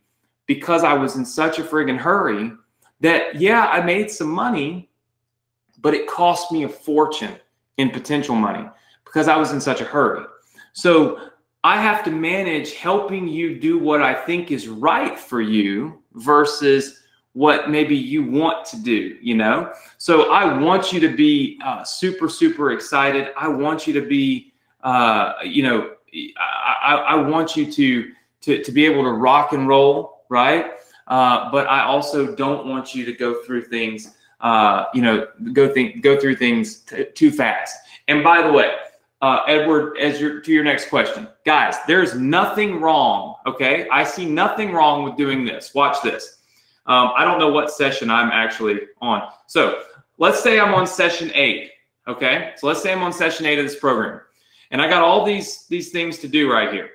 because I was in such a friggin' hurry that, yeah, I made some money, but it cost me a fortune in potential money because I was in such a hurry. So I have to manage helping you do what I think is right for you versus what maybe you want to do, you know? So I want you to be super, super excited. I want you to be, you know, I want you to be able to rock and roll, right? But I also don't want you to go through things, you know, go through things too fast. And by the way, Edward, to your next question, guys, there's nothing wrong. Okay, I see nothing wrong with doing this. Watch this. I don't know what session I'm actually on. So let's say I'm on session 8. Okay, so let's say I'm on session 8 of this program, and I got all these things to do right here.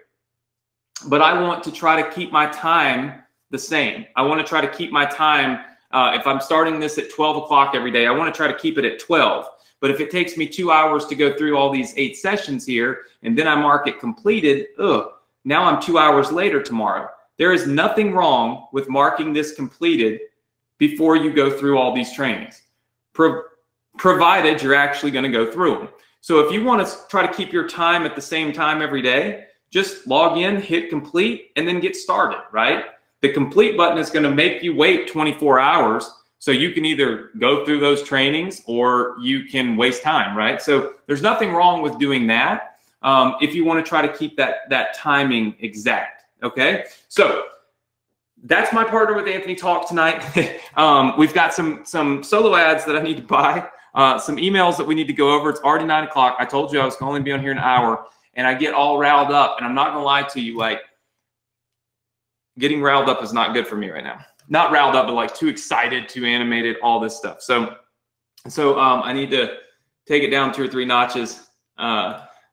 But I want to try to keep my time the same. I want to try to keep my time. If I'm starting this at 12 o'clock every day, I want to try to keep it at 12. But if it takes me 2 hours to go through all these 8 sessions here, and then I mark it completed, now I'm 2 hours later tomorrow. There is nothing wrong with marking this completed before you go through all these trainings, provided you're actually going to go through them. So if you want to try to keep your time at the same time every day, just log in, hit complete, and then get started, right? The complete button is going to make you wait 24 hours So you can either go through those trainings or you can waste time, right? So there's nothing wrong with doing that if you want to try to keep that timing exact, okay? So that's my Partner with Anthony talk tonight. We've got some solo ads that I need to buy, some emails that we need to go over. It's already 9 o'clock. I told you I was going to only be on here an hour, and I get all riled up, and I'm not going to lie to you, like, getting riled up is not good for me right now. Not riled up, but like too excited, too animated, all this stuff. So I need to take it down 2 or 3 notches,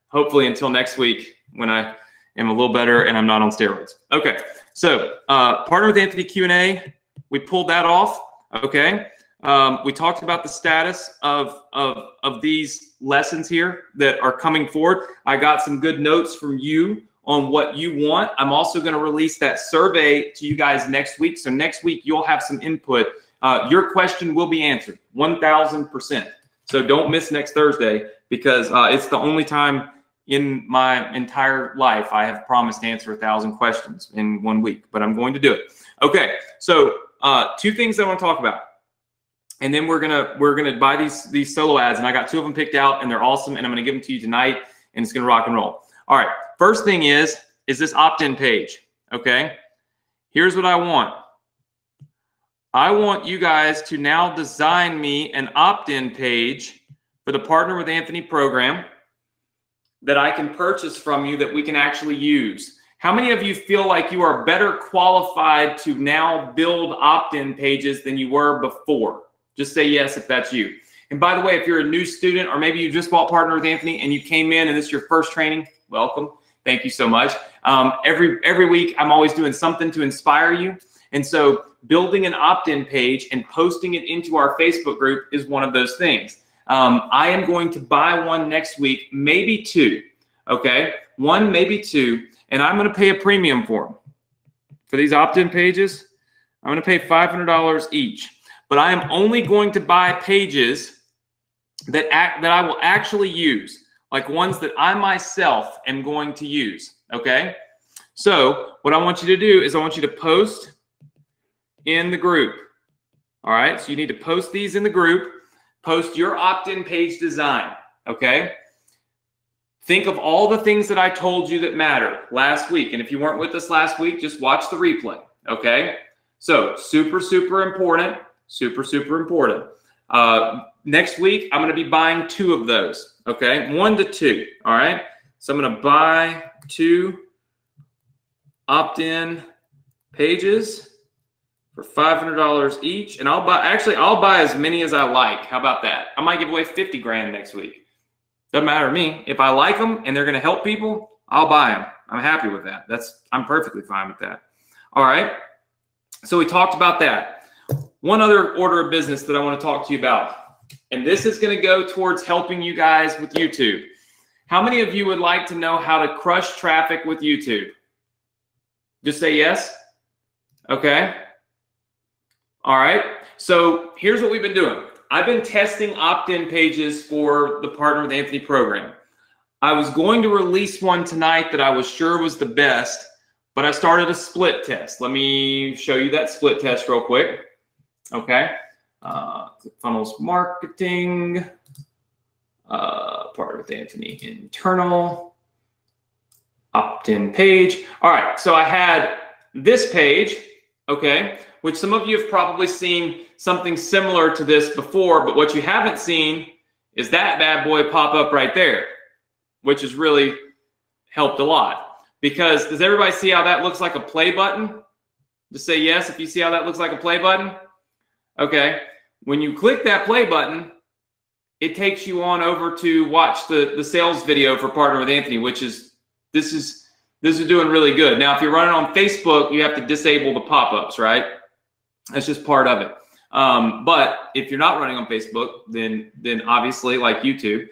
hopefully until next week when I am a little better and I'm not on steroids. Okay, so Partner with Anthony Q&A, we pulled that off, okay? We talked about the status of these lessons here that are coming forward. I got some good notes from you on what you want. I'm also going to release that survey to you guys next week. So next week, you'll have some input. Your question will be answered 1,000%. So don't miss next Thursday because it's the only time in my entire life I have promised to answer 1,000 questions in 1 week, but I'm going to do it. Okay, so 2 things I want to talk about. And then we're gonna buy these solo ads, and I got 2 of them picked out, and they're awesome, and I'm gonna give them to you tonight, and it's gonna rock and roll. All right, first thing is this opt-in page, okay? Here's what I want. I want you guys to now design me an opt-in page for the Partner with Anthony program that I can purchase from you that we can actually use. How many of you feel like you are better qualified to now build opt-in pages than you were before? Just say yes if that's you. And by the way, if you're a new student or maybe you just bought Partner with Anthony and you came in and this is your first training, welcome. Thank you so much. Every week, I'm always doing something to inspire you. And so building an opt-in page and posting it into our Facebook group is one of those things. I am going to buy one next week, maybe 2, okay? 1, maybe 2, and I'm going to pay a premium for them. For these opt-in pages, I'm going to pay $500 each. But I am only going to buy pages that I will actually use, like ones that I myself am going to use, okay? So what I want you to do is I want you to post in the group, all right? So you need to post these in the group, post your opt-in page design, okay? Think of all the things that I told you that matter last week. And if you weren't with us last week, just watch the replay, okay? So super, super important. Super, super important. Next week, I'm going to be buying 2 of those, okay? 1 to 2, all right? So I'm going to buy 2 opt-in pages for $500 each, and I'll buy as many as I like. How about that? I might give away 50 grand next week. Doesn't matter to me. If I like them and they're going to help people, I'll buy them. I'm happy with that. I'm perfectly fine with that. All right? So we talked about that. One other order of business that I want to talk to you about, and this is going to go towards helping you guys with YouTube. How many of you would like to know how to crush traffic with YouTube? Just say yes. Okay. All right. So here's what we've been doing. I've been testing opt-in pages for the Partner with Anthony program. I was going to release one tonight that I was sure was the best, but I started a split test. Let me show you that split test real quick. Okay, ClickFunnels marketing, Partner with Anthony internal, opt-in page. All right, so I had this page, okay, which some of you have probably seen something similar to this before, but what you haven't seen is that bad boy pop up right there, which has really helped a lot. Because does everybody see how that looks like a play button? Just say yes if you see how that looks like a play button. Okay, when you click that play button, it takes you on over to watch the sales video for Partner with Anthony, which is this is doing really good. Now, if you're running on Facebook, you have to disable the pop-ups, right? That's just part of it. But if you're not running on Facebook, then obviously, like YouTube,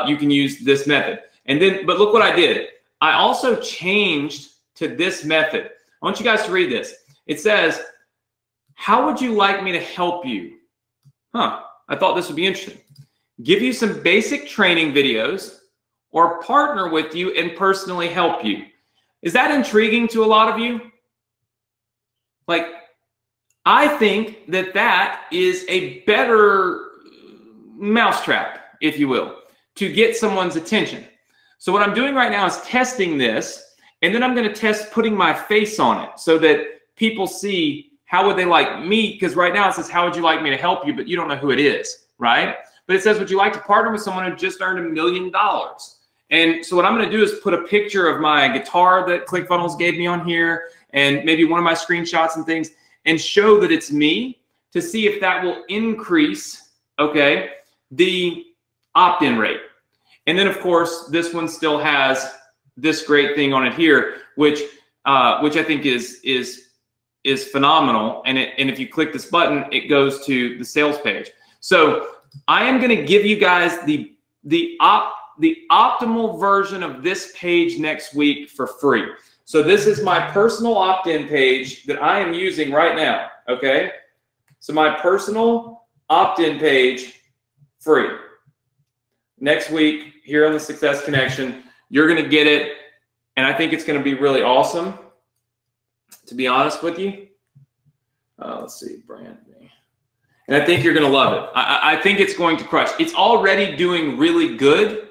you can use this method. But look what I did. I also changed to this method. I want you guys to read this. It says, how would you like me to help you? I thought this would be interesting. Give you some basic training videos or partner with you and personally help you. Is that intriguing to a lot of you? Like, I think that that is a better mousetrap, if you will, to get someone's attention. So what I'm doing right now is testing this, and then I'm going to test putting my face on it so that people see how would they like me, because right now it says, how would you like me to help you, but you don't know who it is, right? But it says, would you like to partner with someone who just earned $1 million? And so what I'm going to do is put a picture of my guitar that ClickFunnels gave me on here, and maybe one of my screenshots and things, and show that it's me to see if that will increase, okay, the opt-in rate. And then, of course, this one still has this great thing on it here, which I think is phenomenal. And if you click this button, it goes to the sales page. So I am going to give you guys the optimal version of this page next week for free. So this is my personal opt-in page that I am using right now. Okay, so my personal opt-in page, free. Next week here on the Success Connection, you're going to get it, and I think it's going to be really awesome, to be honest with you. Let's see, brand me. And I think you're going to love it. I think it's going to crush. It's already doing really good,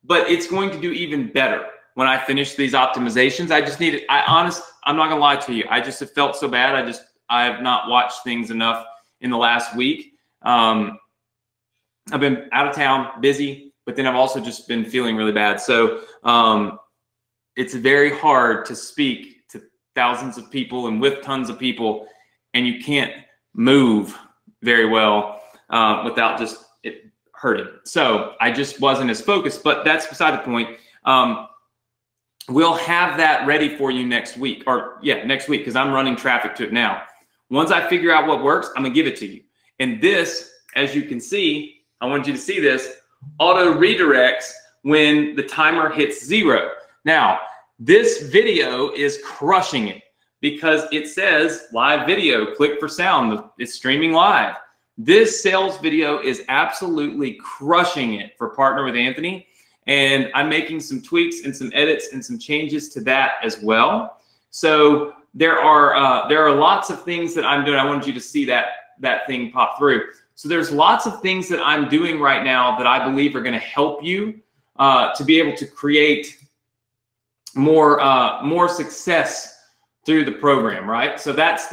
but it's going to do even better when I finish these optimizations. I just need it. I'm not going to lie to you. I just have felt so bad. I have not watched things enough in the last week. I've been out of town, busy, but then I've also just been feeling really bad. So it's very hard to speak to thousands of people and with tons of people, and you can't move very well without just it hurting. So I just wasn't as focused, but that's beside the point. We'll have that ready for you next week, next week, because I'm running traffic to it now. Once I figure out what works, I'm gonna give it to you. And this, as you can see, I want you to see this, auto redirects when the timer hits 0. Now, this video is crushing it because it says live video, click for sound, it's streaming live. This sales video is absolutely crushing it for Partner with Anthony. And I'm making some tweaks and some edits and some changes to that as well. So there are lots of things that I'm doing. I wanted you to see that thing pop through. So there's lots of things that I'm doing right now that I believe are going to help you to be able to create more success through the program, right? So that's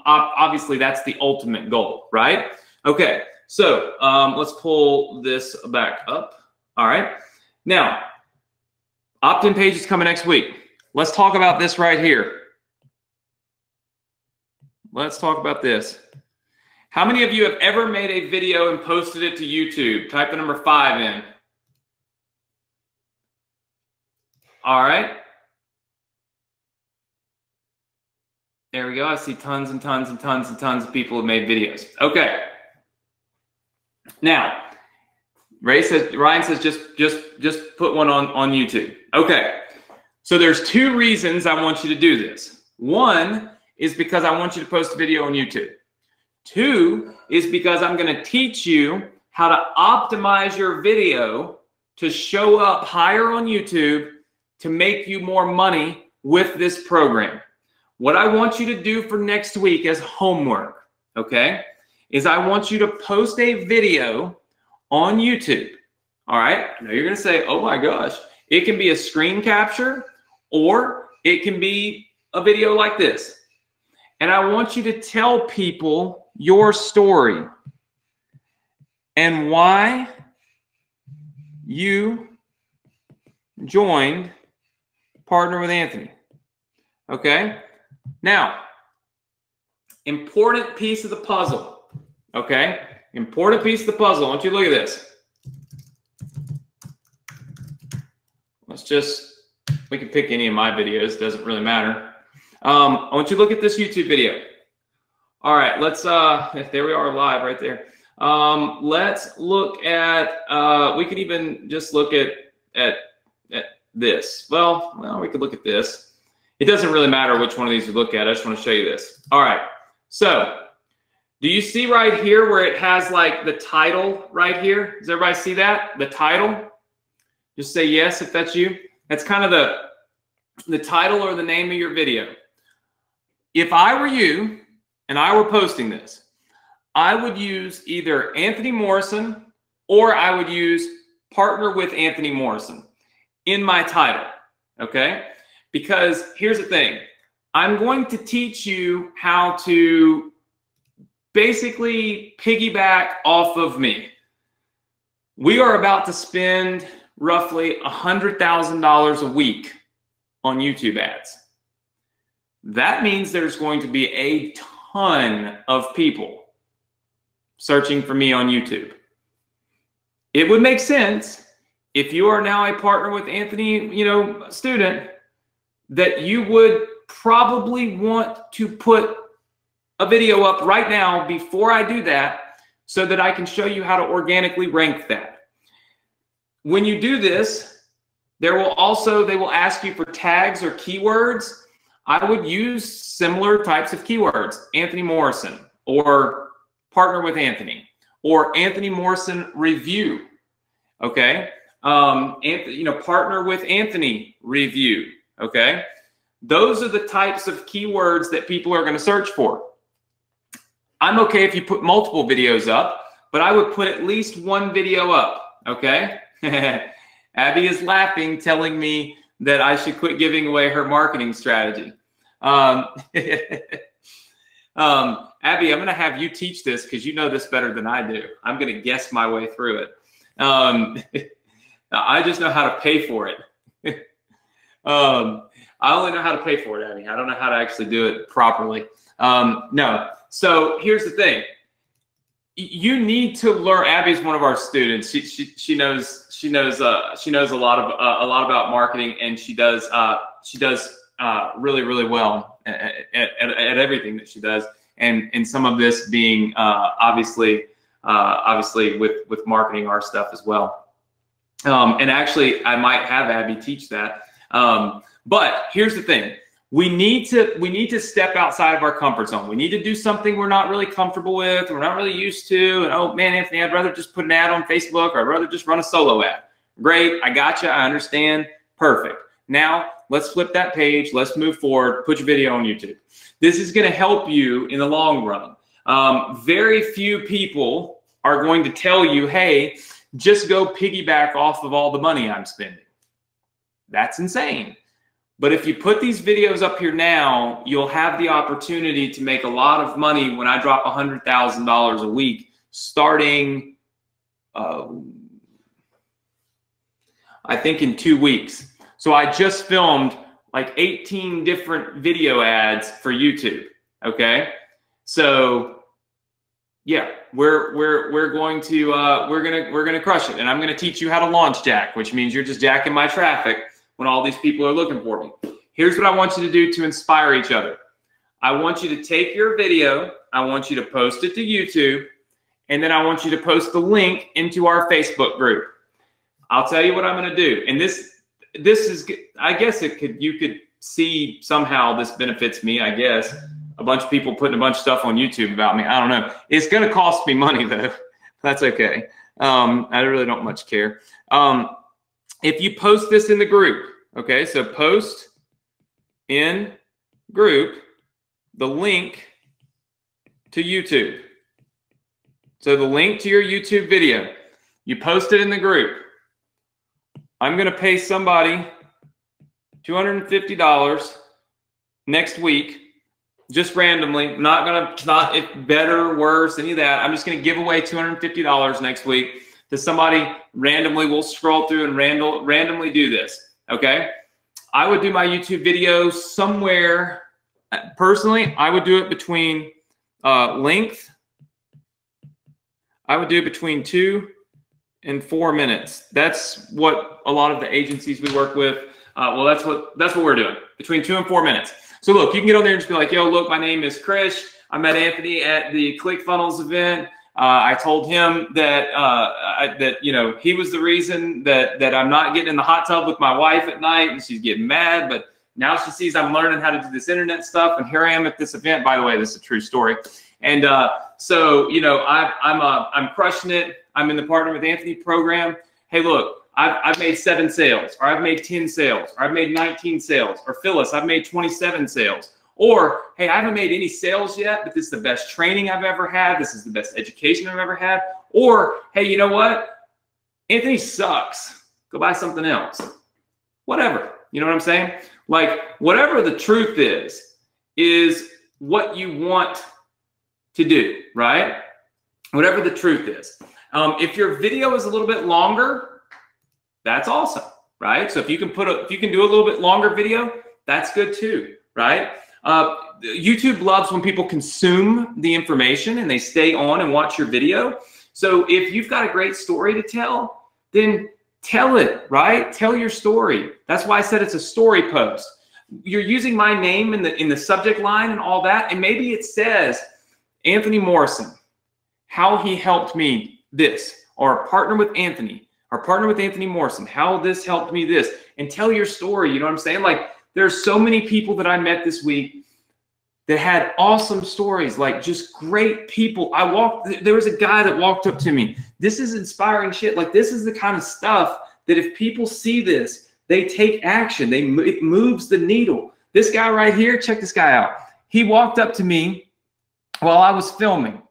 obviously that's the ultimate goal, right? Okay, so let's pull this back up. All right. Now, opt-in page is coming next week. Let's talk about this right here. Let's talk about this. How many of you have ever made a video and posted it to YouTube? Type the number 5 in. All right. There we go. I see tons and tons and tons and tons of people have made videos. Okay. Now, Ryan says just put one on YouTube. Okay. So there's 2 reasons I want you to do this. 1 is because I want you to post a video on YouTube. 2 is because I'm going to teach you how to optimize your video to show up higher on YouTube to make you more money with this program. What I want you to do for next week as homework, okay, is I want you to post a video on YouTube. All right. Now you're going to say, oh my gosh, it can be a screen capture or it can be a video like this. And I want you to tell people your story and why you joined Partner with Anthony. Okay. Now, important piece of the puzzle. Okay. Important piece of the puzzle. I want you to look at this. We can pick any of my videos. Doesn't really matter. I want you to look at this YouTube video. All right, let's, there we are live right there. Let's look at, we could even just look at this. Well, we could look at this. It doesn't really matter which one of these you look at. I just want to show you this. All right, so do you see right here where it has like the title right here? Does everybody see that? The title? Just say yes if that's you. That's kind of the title or the name of your video. If I were you and I were posting this, I would use either Anthony Morrison or I would use partner with Anthony Morrison in my title, okay? Because here's the thing. I'm going to teach you how to basically piggyback off of me. We are about to spend roughly $100,000 a week on YouTube ads. That means there's going to be a ton of people searching for me on YouTube. It would make sense if you are now a partner with Anthony, student, that you would probably want to put a video up right now before I do that so that I can show you how to organically rank that. When you do this, they will ask you for tags or keywords. I would use similar types of keywords, Anthony Morrison or partner with Anthony or Anthony Morrison review. Okay. Partner with Anthony review. Okay. Those are the types of keywords that people are going to search for. I'm okay if you put multiple videos up, but I would put at least one video up. Okay. Abby is laughing, telling me that I should quit giving away her marketing strategy. Abby, I'm going to have you teach this because you know this better than I do. I'm going to guess my way through it. I just know how to pay for it. I only know how to pay for it, Abby. I don't know how to actually do it properly. No. So here's the thing. You need to learn. Abby's one of our students. She knows a lot about marketing, and she does really, really well at everything that she does. And some of this being obviously with marketing our stuff as well. And actually, I might have Abby teach that. But here's the thing. We need to step outside of our comfort zone. We need to do something we're not really comfortable with, we're not really used to. And oh man, Anthony, I'd rather just put an ad on Facebook, or I'd rather just run a solo ad. Great, I got you, I understand, perfect. Now let's flip that page, let's move forward, put your video on YouTube. This is gonna help you in the long run. Very few people are going to tell you, hey, just go piggyback off of all the money I'm spending. That's insane. But if you put these videos up here now, you'll have the opportunity to make a lot of money when I drop $100,000 a week, starting, I think in 2 weeks. So I just filmed like 18 different video ads for YouTube. Okay. So yeah, we're going to crush it. And I'm going to teach you how to launch jack, which means you're just jacking my traffic when all these people are looking for me. Here's what I want you to do to inspire each other. I want you to take your video, I want you to post it to YouTube, and then I want you to post the link into our Facebook group. I'll tell you what I'm gonna do. And this is, I guess you could see somehow this benefits me, I guess. A bunch of people putting a bunch of stuff on YouTube about me. I don't know. It's gonna cost me money though. That's okay. I really don't much care. If you post this in the group, okay, so post in group the link to YouTube. So the link to your YouTube video, you post it in the group. I'm going to pay somebody $250 next week, just randomly. Not better, worse, any of that. I'm just going to give away $250 next week to somebody randomly. We'll scroll through and randomly do this, okay? I would do my YouTube video somewhere, personally, I would do it between length. I would do it between 2 and 4 minutes. That's what a lot of the agencies we work with, well, that's what we're doing, between 2 and 4 minutes. So look, you can get on there and just be like, yo, look, my name is Krish. I met Anthony at the ClickFunnels event. I told him that he was the reason that I'm not getting in the hot tub with my wife at night, and she's getting mad. But now she sees I'm learning how to do this internet stuff, and here I am at this event. By the way, this is a true story. And so I'm crushing it. I'm in the Partner with Anthony program. Hey, look, I've made 7 sales, or I've made 10 sales, or I've made 19 sales, or Phyllis, I've made 27 sales. Or, hey, I haven't made any sales yet, but this is the best training I've ever had. This is the best education I've ever had. Or, hey, you know what? Anthony sucks. Go buy something else. Whatever. You know what I'm saying? Like, whatever the truth is what you want to do, right? Whatever the truth is. If your video is a little bit longer, that's awesome, right? So if you can do a little bit longer video, that's good too, right? YouTube loves when people consume the information and they stay on and watch your video. So if you've got a great story to tell, then tell it, right? Tell your story. That's why I said it's a story post. You're using my name in the subject line and all that, and maybe it says Anthony Morrison, how he helped me this, or partner with Anthony, or partner with Anthony Morrison, how this helped me this, and tell your story. You know what I'm saying? Like, there's so many people that I met this week that had awesome stories, like just great people. There was a guy that walked up to me. This is inspiring shit. Like, this is the kind of stuff that if people see this, they take action. It moves the needle. This guy right here, check this guy out. He walked up to me while I was filming,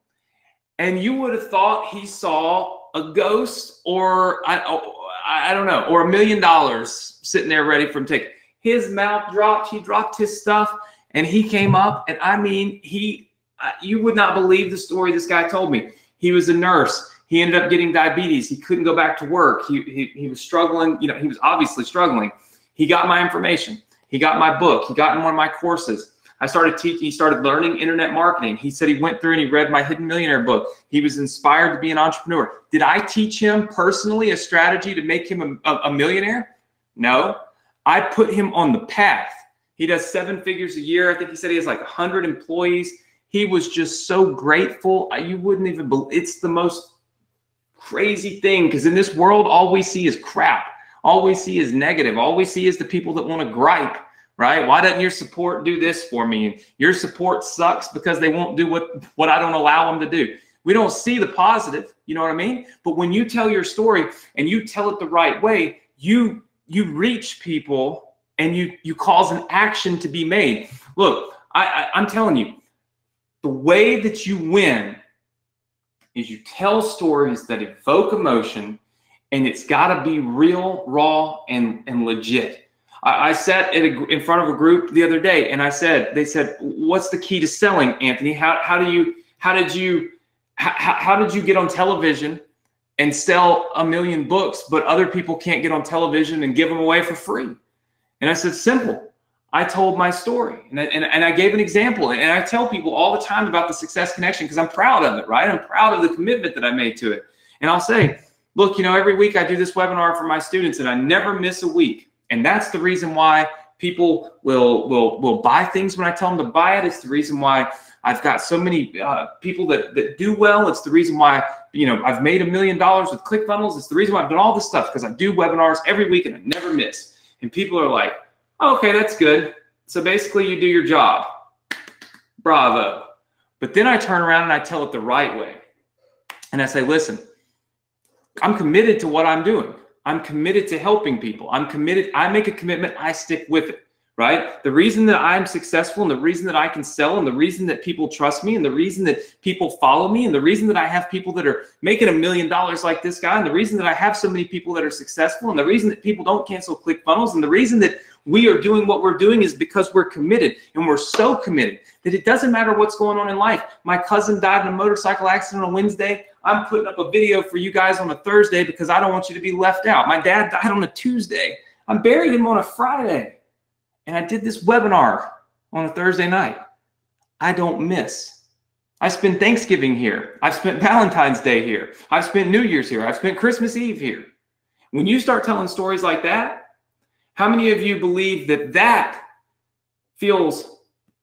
and you would have thought he saw a ghost, or I don't know, or $1 million sitting there ready for him to take. His mouth dropped. He dropped his stuff, and he came up, and I mean, you would not believe the story this guy told me. He was a nurse. He ended up getting diabetes. He couldn't go back to work. He was struggling. You know, he was obviously struggling. He got my information. He got my book. He got in one of my courses. I started teaching. He started learning internet marketing. He said he went through and he read my Hidden Millionaire book. He was inspired to be an entrepreneur. Did I teach him personally a strategy to make him a millionaire? No. I put him on the path. He does 7 figures a year. I think he said he has like 100 employees. He was just so grateful. You wouldn't even believe. It's the most crazy thing, because in this world, all we see is crap. All we see is negative. All we see is the people that want to gripe, right? Why doesn't your support do this for me? Your support sucks because they won't do what I don't allow them to do. We don't see the positive, you know what I mean? But when you tell your story and you tell it the right way, you reach people and you cause an action to be made. Look, I'm telling you, the way that you win is you tell stories that evoke emotion, and it's got to be real, raw, and legit. I sat in front of a group the other day, and they said, "What's the key to selling, Anthony? How did you get on television and sell 1 million books, but other people can't get on television and give them away for free?" And I said, "Simple. I told my story, and I gave an example, and I tell people all the time about the Success Connection because I'm proud of it, right? I'm proud of the commitment that I made to it. And I'll say, look, you know, every week I do this webinar for my students, and I never miss a week. And that's the reason why people will buy things when I tell them to buy it. It's the reason why I've got so many people that do well. It's the reason why, you know, I've made $1 million with ClickFunnels. It's the reason why I've done all this stuff, because I do webinars every week and I never miss. And people are like, oh, okay, that's good. So basically you do your job. Bravo. But then I turn around and I tell it the right way. And I say, listen, I'm committed to what I'm doing. I'm committed to helping people. I'm committed. I make a commitment. I stick with it, right? The reason that I'm successful, and the reason that I can sell, and the reason that people trust me, and the reason that people follow me, and the reason that I have people that are making $1 million like this guy, and the reason that I have so many people that are successful, and the reason that people don't cancel ClickFunnels, and the reason that we are doing what we're doing is because we're committed, and we're so committed that it doesn't matter what's going on in life. My cousin died in a motorcycle accident on Wednesday. I'm putting up a video for you guys on a Thursday because I don't want you to be left out. My dad died on a Tuesday. I buried him on a Friday. And I did this webinar on a Thursday night. I don't miss. I spent Thanksgiving here. I've spent Valentine's Day here. I've spent New Year's here. I've spent Christmas Eve here. When you start telling stories like that, how many of you believe that that feels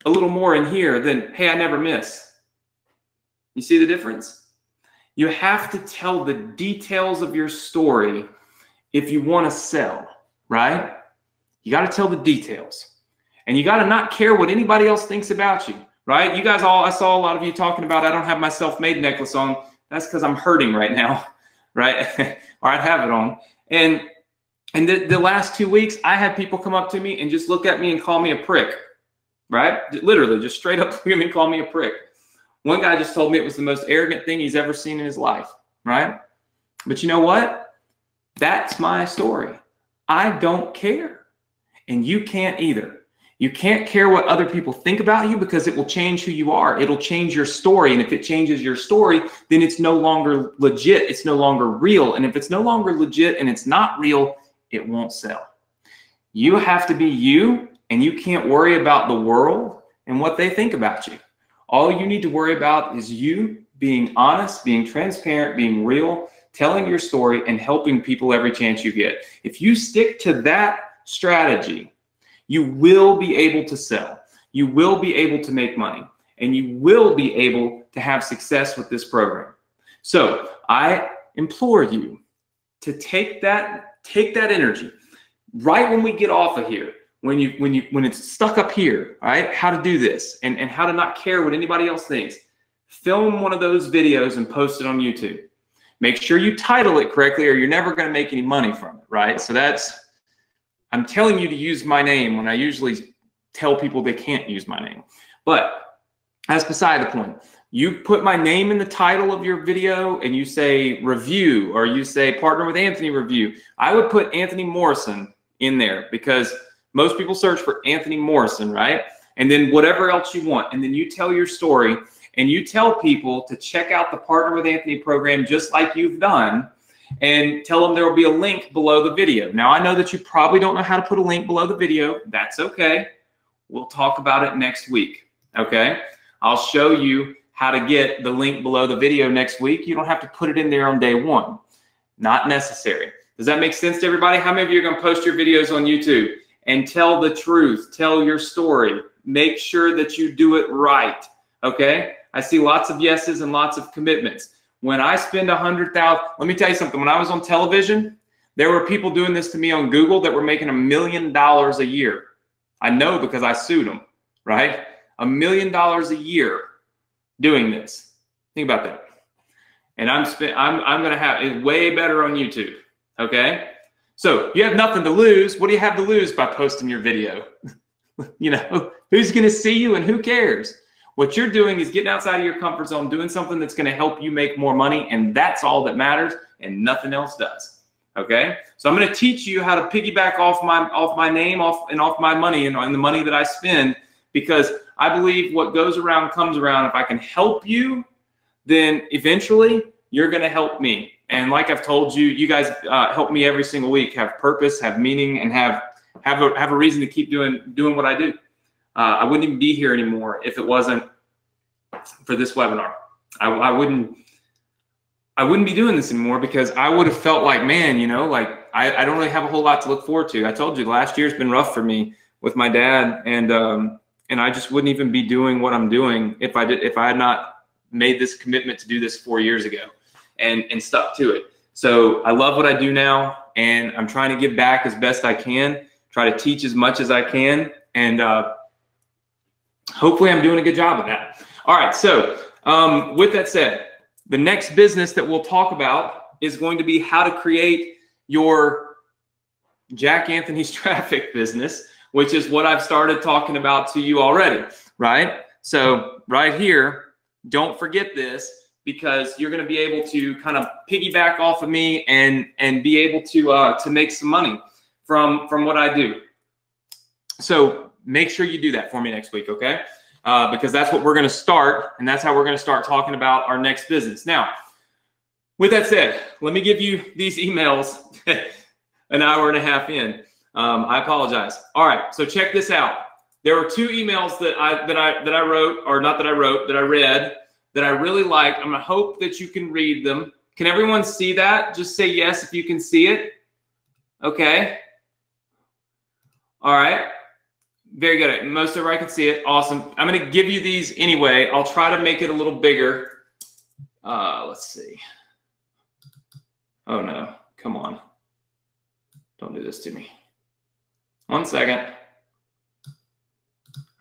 a little more in here than, hey, I never miss? You see the difference? You have to tell the details of your story if you want to sell, right? You got to tell the details, and you got to not care what anybody else thinks about you, right? You guys all, I saw a lot of you talking about, I don't have my self-made necklace on. That's because I'm hurting right now, right? Or I'd have it on. And the last 2 weeks, I had people come up to me and just look at me and call me a prick. right? Literally, just straight up look at me and call me a prick. One guy just told me it was the most arrogant thing he's ever seen in his life, right? But you know what? That's my story. I don't care. And you can't either. You can't care what other people think about you because it will change who you are. It'll change your story. And if it changes your story, then it's no longer legit. It's no longer real. And if it's no longer legit and it's not real, it won't sell. You have to be you, and you can't worry about the world and what they think about you. All you need to worry about is you being honest, being transparent, being real, telling your story, and helping people every chance you get. If you stick to that strategy, you will be able to sell. You will be able to make money, and you will be able to have success with this program. So I implore you to take that energy right when we get off of here, when it's stuck up here, all right, how to do this and how to not care what anybody else thinks. Film one of those videos and post it on YouTube. Make sure you title it correctly or you're never going to make any money from it, right? So I'm telling you to use my name when I usually tell people they can't use my name. But that's beside the point. You put my name in the title of your video and you say review, or you say partner with Anthony review. I would put Anthony Morrison in there because most people search for Anthony Morrison, right? And then whatever else you want. And then you tell your story and you tell people to check out the Partner with Anthony program just like you've done, and tell them there will be a link below the video. Now, I know that you probably don't know how to put a link below the video. That's okay. We'll talk about it next week, okay? I'll show you how to get the link below the video next week. You don't have to put it in there on day one. Not necessary. Does that make sense to everybody? How many of you are going to post your videos on YouTube and tell the truth, tell your story, make sure that you do it right, okay? I see lots of yeses and lots of commitments. When I spend $100,000, let me tell you something. When I was on television, there were people doing this to me on Google that were making $1 million a year. I know because I sued them, right? $1 million a year doing this. Think about that. And I'm going to have it way better on YouTube, okay? So you have nothing to lose. What do you have to lose by posting your video? You know, who's going to see you and who cares? What you're doing is getting outside of your comfort zone, doing something that's going to help you make more money, and that's all that matters, and nothing else does. Okay? So I'm going to teach you how to piggyback off my name, off my money, and the money that I spend, because I believe what goes around comes around. If I can help you, then eventually you're going to help me. And like I've told you, you guys help me every single week, have purpose, have meaning, and have a reason to keep doing what I do. I wouldn't even be here anymore if it wasn't for this webinar. I wouldn't be doing this anymore because I would have felt like, man, you know, like I don't really have a whole lot to look forward to. I told you last year's been rough for me with my dad, and I just wouldn't even be doing what I'm doing if I had not made this commitment to do this 4 years ago and stuck to it. So I love what I do now, and I'm trying to give back as best I can, try to teach as much as I can, and hopefully I'm doing a good job of that. All right, so with that said, the next business that we'll talk about is going to be how to create your Jack Anthony's traffic business, which is what I've started talking about to you already, right? So right here, don't forget this, because you're going to be able to kind of piggyback off of me and be able to make some money from what I do. So make sure you do that for me next week, okay? Because that's what we're going to start, and that's how we're going to start talking about our next business. Now, with that said, let me give you these emails an hour and a half in. I apologize. All right, so check this out. There were two emails that I wrote, or not that I wrote, that I read, that I really liked. I'm going to hope that you can read them. Can everyone see that? Just say yes if you can see it. Okay. All right. Very good. Most of everybody can see it. Awesome. I'm going to give you these anyway. I'll try to make it a little bigger. Let's see. Oh, no. Come on. Don't do this to me. 1 second.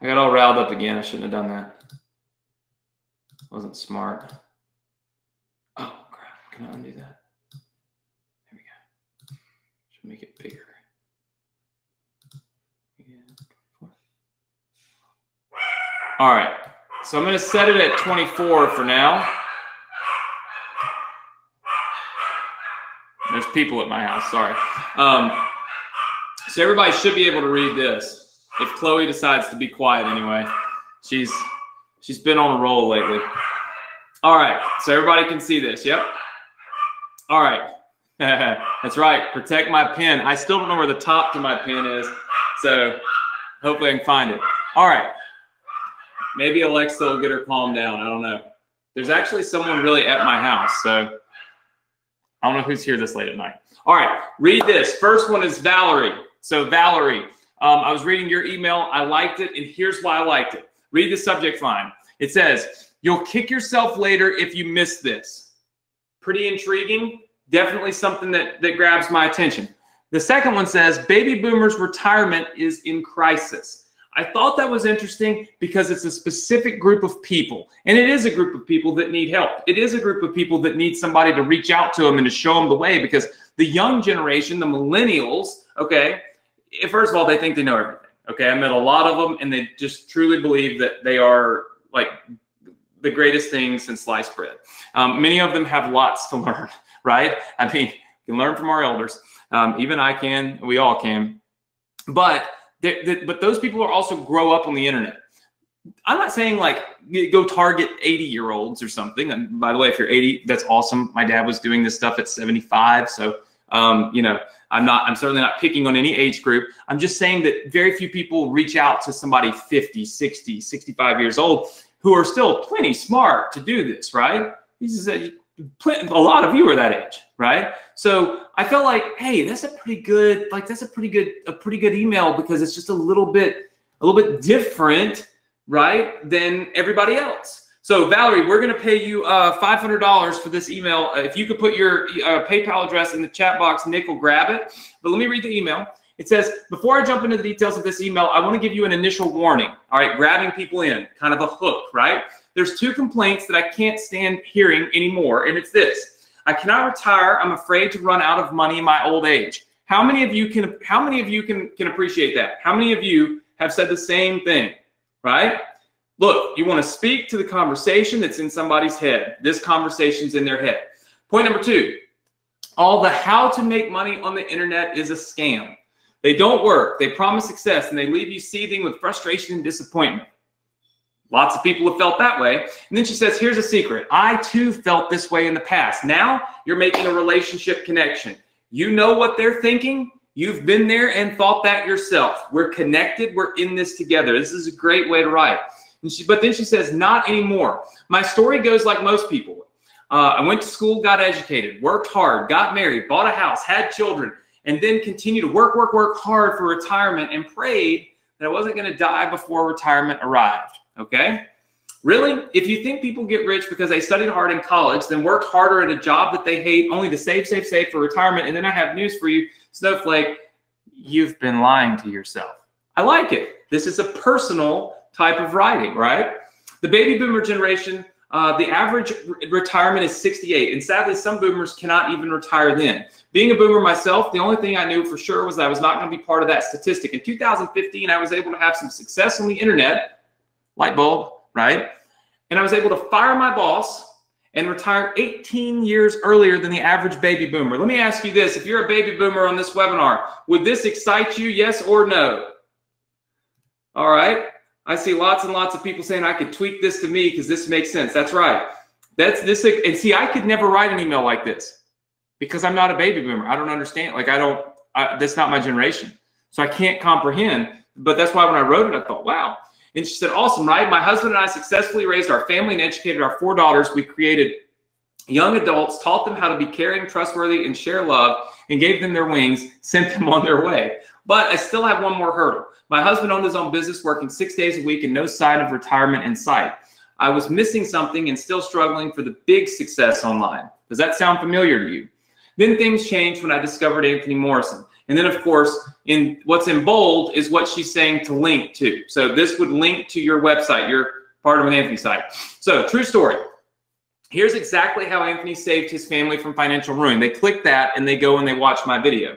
I got all riled up again. I shouldn't have done that. Wasn't smart. Oh, crap. Can I undo that? There we go. Should make it bigger. All right. So I'm going to set it at 24 for now. There's people at my house. Sorry. So everybody should be able to read this. If Chloe decides to be quiet anyway. She's been on a roll lately. All right. So everybody can see this. Yep. All right. That's right. Protect my pen. I still don't know where the top to my pen is. So hopefully I can find it. All right. Maybe Alexa will get her calmed down. I don't know. There's actually someone really at my house. So I don't know who's here this late at night. All right. Read this. First one is Valerie. So Valerie, I was reading your email. I liked it. And here's why I liked it. Read the subject line. It says, you'll kick yourself later if you miss this. Pretty intriguing. Definitely something that grabs my attention. The second one says, baby boomers' retirement is in crisis. I thought that was interesting because it's a specific group of people. And it is a group of people that need help. It is a group of people that need somebody to reach out to them and to show them the way, because the young generation, the millennials, okay, first of all, they think they know everything. Okay, I met a lot of them, and they just truly believe that they are like the greatest thing since sliced bread. Many of them have lots to learn, right? I mean, you can learn from our elders. Even I can. We all can. But those people are also grow up on the internet. I'm not saying like go target 80-year-olds or something. And by the way, if you're 80, that's awesome. My dad was doing this stuff at 75, so you know. I'm certainly not picking on any age group. I'm just saying that very few people reach out to somebody 50, 60, 65 years old who are still plenty smart to do this, right? A lot of you are that age, right? So I felt like, hey, that's a pretty good email, because it's just a little bit different, right, than everybody else. So Valerie, we're going to pay you $500 for this email. If you could put your PayPal address in the chat box, Nick will grab it. But let me read the email. It says, before I jump into the details of this email, I want to give you an initial warning. All right, grabbing people in, kind of a hook, right? There's two complaints that I can't stand hearing anymore, and it's this. I cannot retire. I'm afraid to run out of money in my old age. How many of you can appreciate that? How many of you have said the same thing, right? Look, you want to speak to the conversation that's in somebody's head. This conversation's in their head. Point number two, all the how to make money on the internet is a scam. They don't work. They promise success, and they leave you seething with frustration and disappointment. Lots of people have felt that way. And then she says, here's a secret. I too felt this way in the past. Now you're making a relationship connection. You know what they're thinking. You've been there and thought that yourself. We're connected. We're in this together. This is a great way to write. But then she says, not anymore. My story goes like most people. I went to school, got educated, worked hard, got married, bought a house, had children, and then continued to work hard for retirement, and prayed that I wasn't going to die before retirement arrived. Okay? Really? If you think people get rich because they studied hard in college, then worked harder at a job that they hate, only to save for retirement, and then I have news for you, Snowflake, you've been lying to yourself. I like it. This is a personal type of writing, right? The baby boomer generation, the average retirement is 68. And sadly, some boomers cannot even retire then. Being a boomer myself, the only thing I knew for sure was that I was not going to be part of that statistic. In 2015, I was able to have some success on the internet, light bulb, right? And I was able to fire my boss and retire 18 years earlier than the average baby boomer. Let me ask you this. If you're a baby boomer on this webinar, would this excite you, yes or no? All right. I see lots and lots of people saying I could tweak this to me because this makes sense. That's right. That's this. And see, I could never write an email like this because I'm not a baby boomer. I don't understand. Like that's not my generation. So I can't comprehend. But that's why when I wrote it, I thought, wow. And she said, awesome, right? My husband and I successfully raised our family and educated our 4 daughters. We created young adults, taught them how to be caring, trustworthy, and share love, and gave them their wings, sent them on their way. But I still have one more hurdle. My husband owned his own business, working 6 days a week and no sign of retirement in sight. I was missing something and still struggling for the big success online. Does that sound familiar to you? Then things changed when I discovered Anthony Morrison. And then, of course, what's in bold is what she's saying to link to. So this would link to your website, your part of an Anthony site. So true story. Here's exactly how Anthony saved his family from financial ruin. They click that and they go and they watch my video.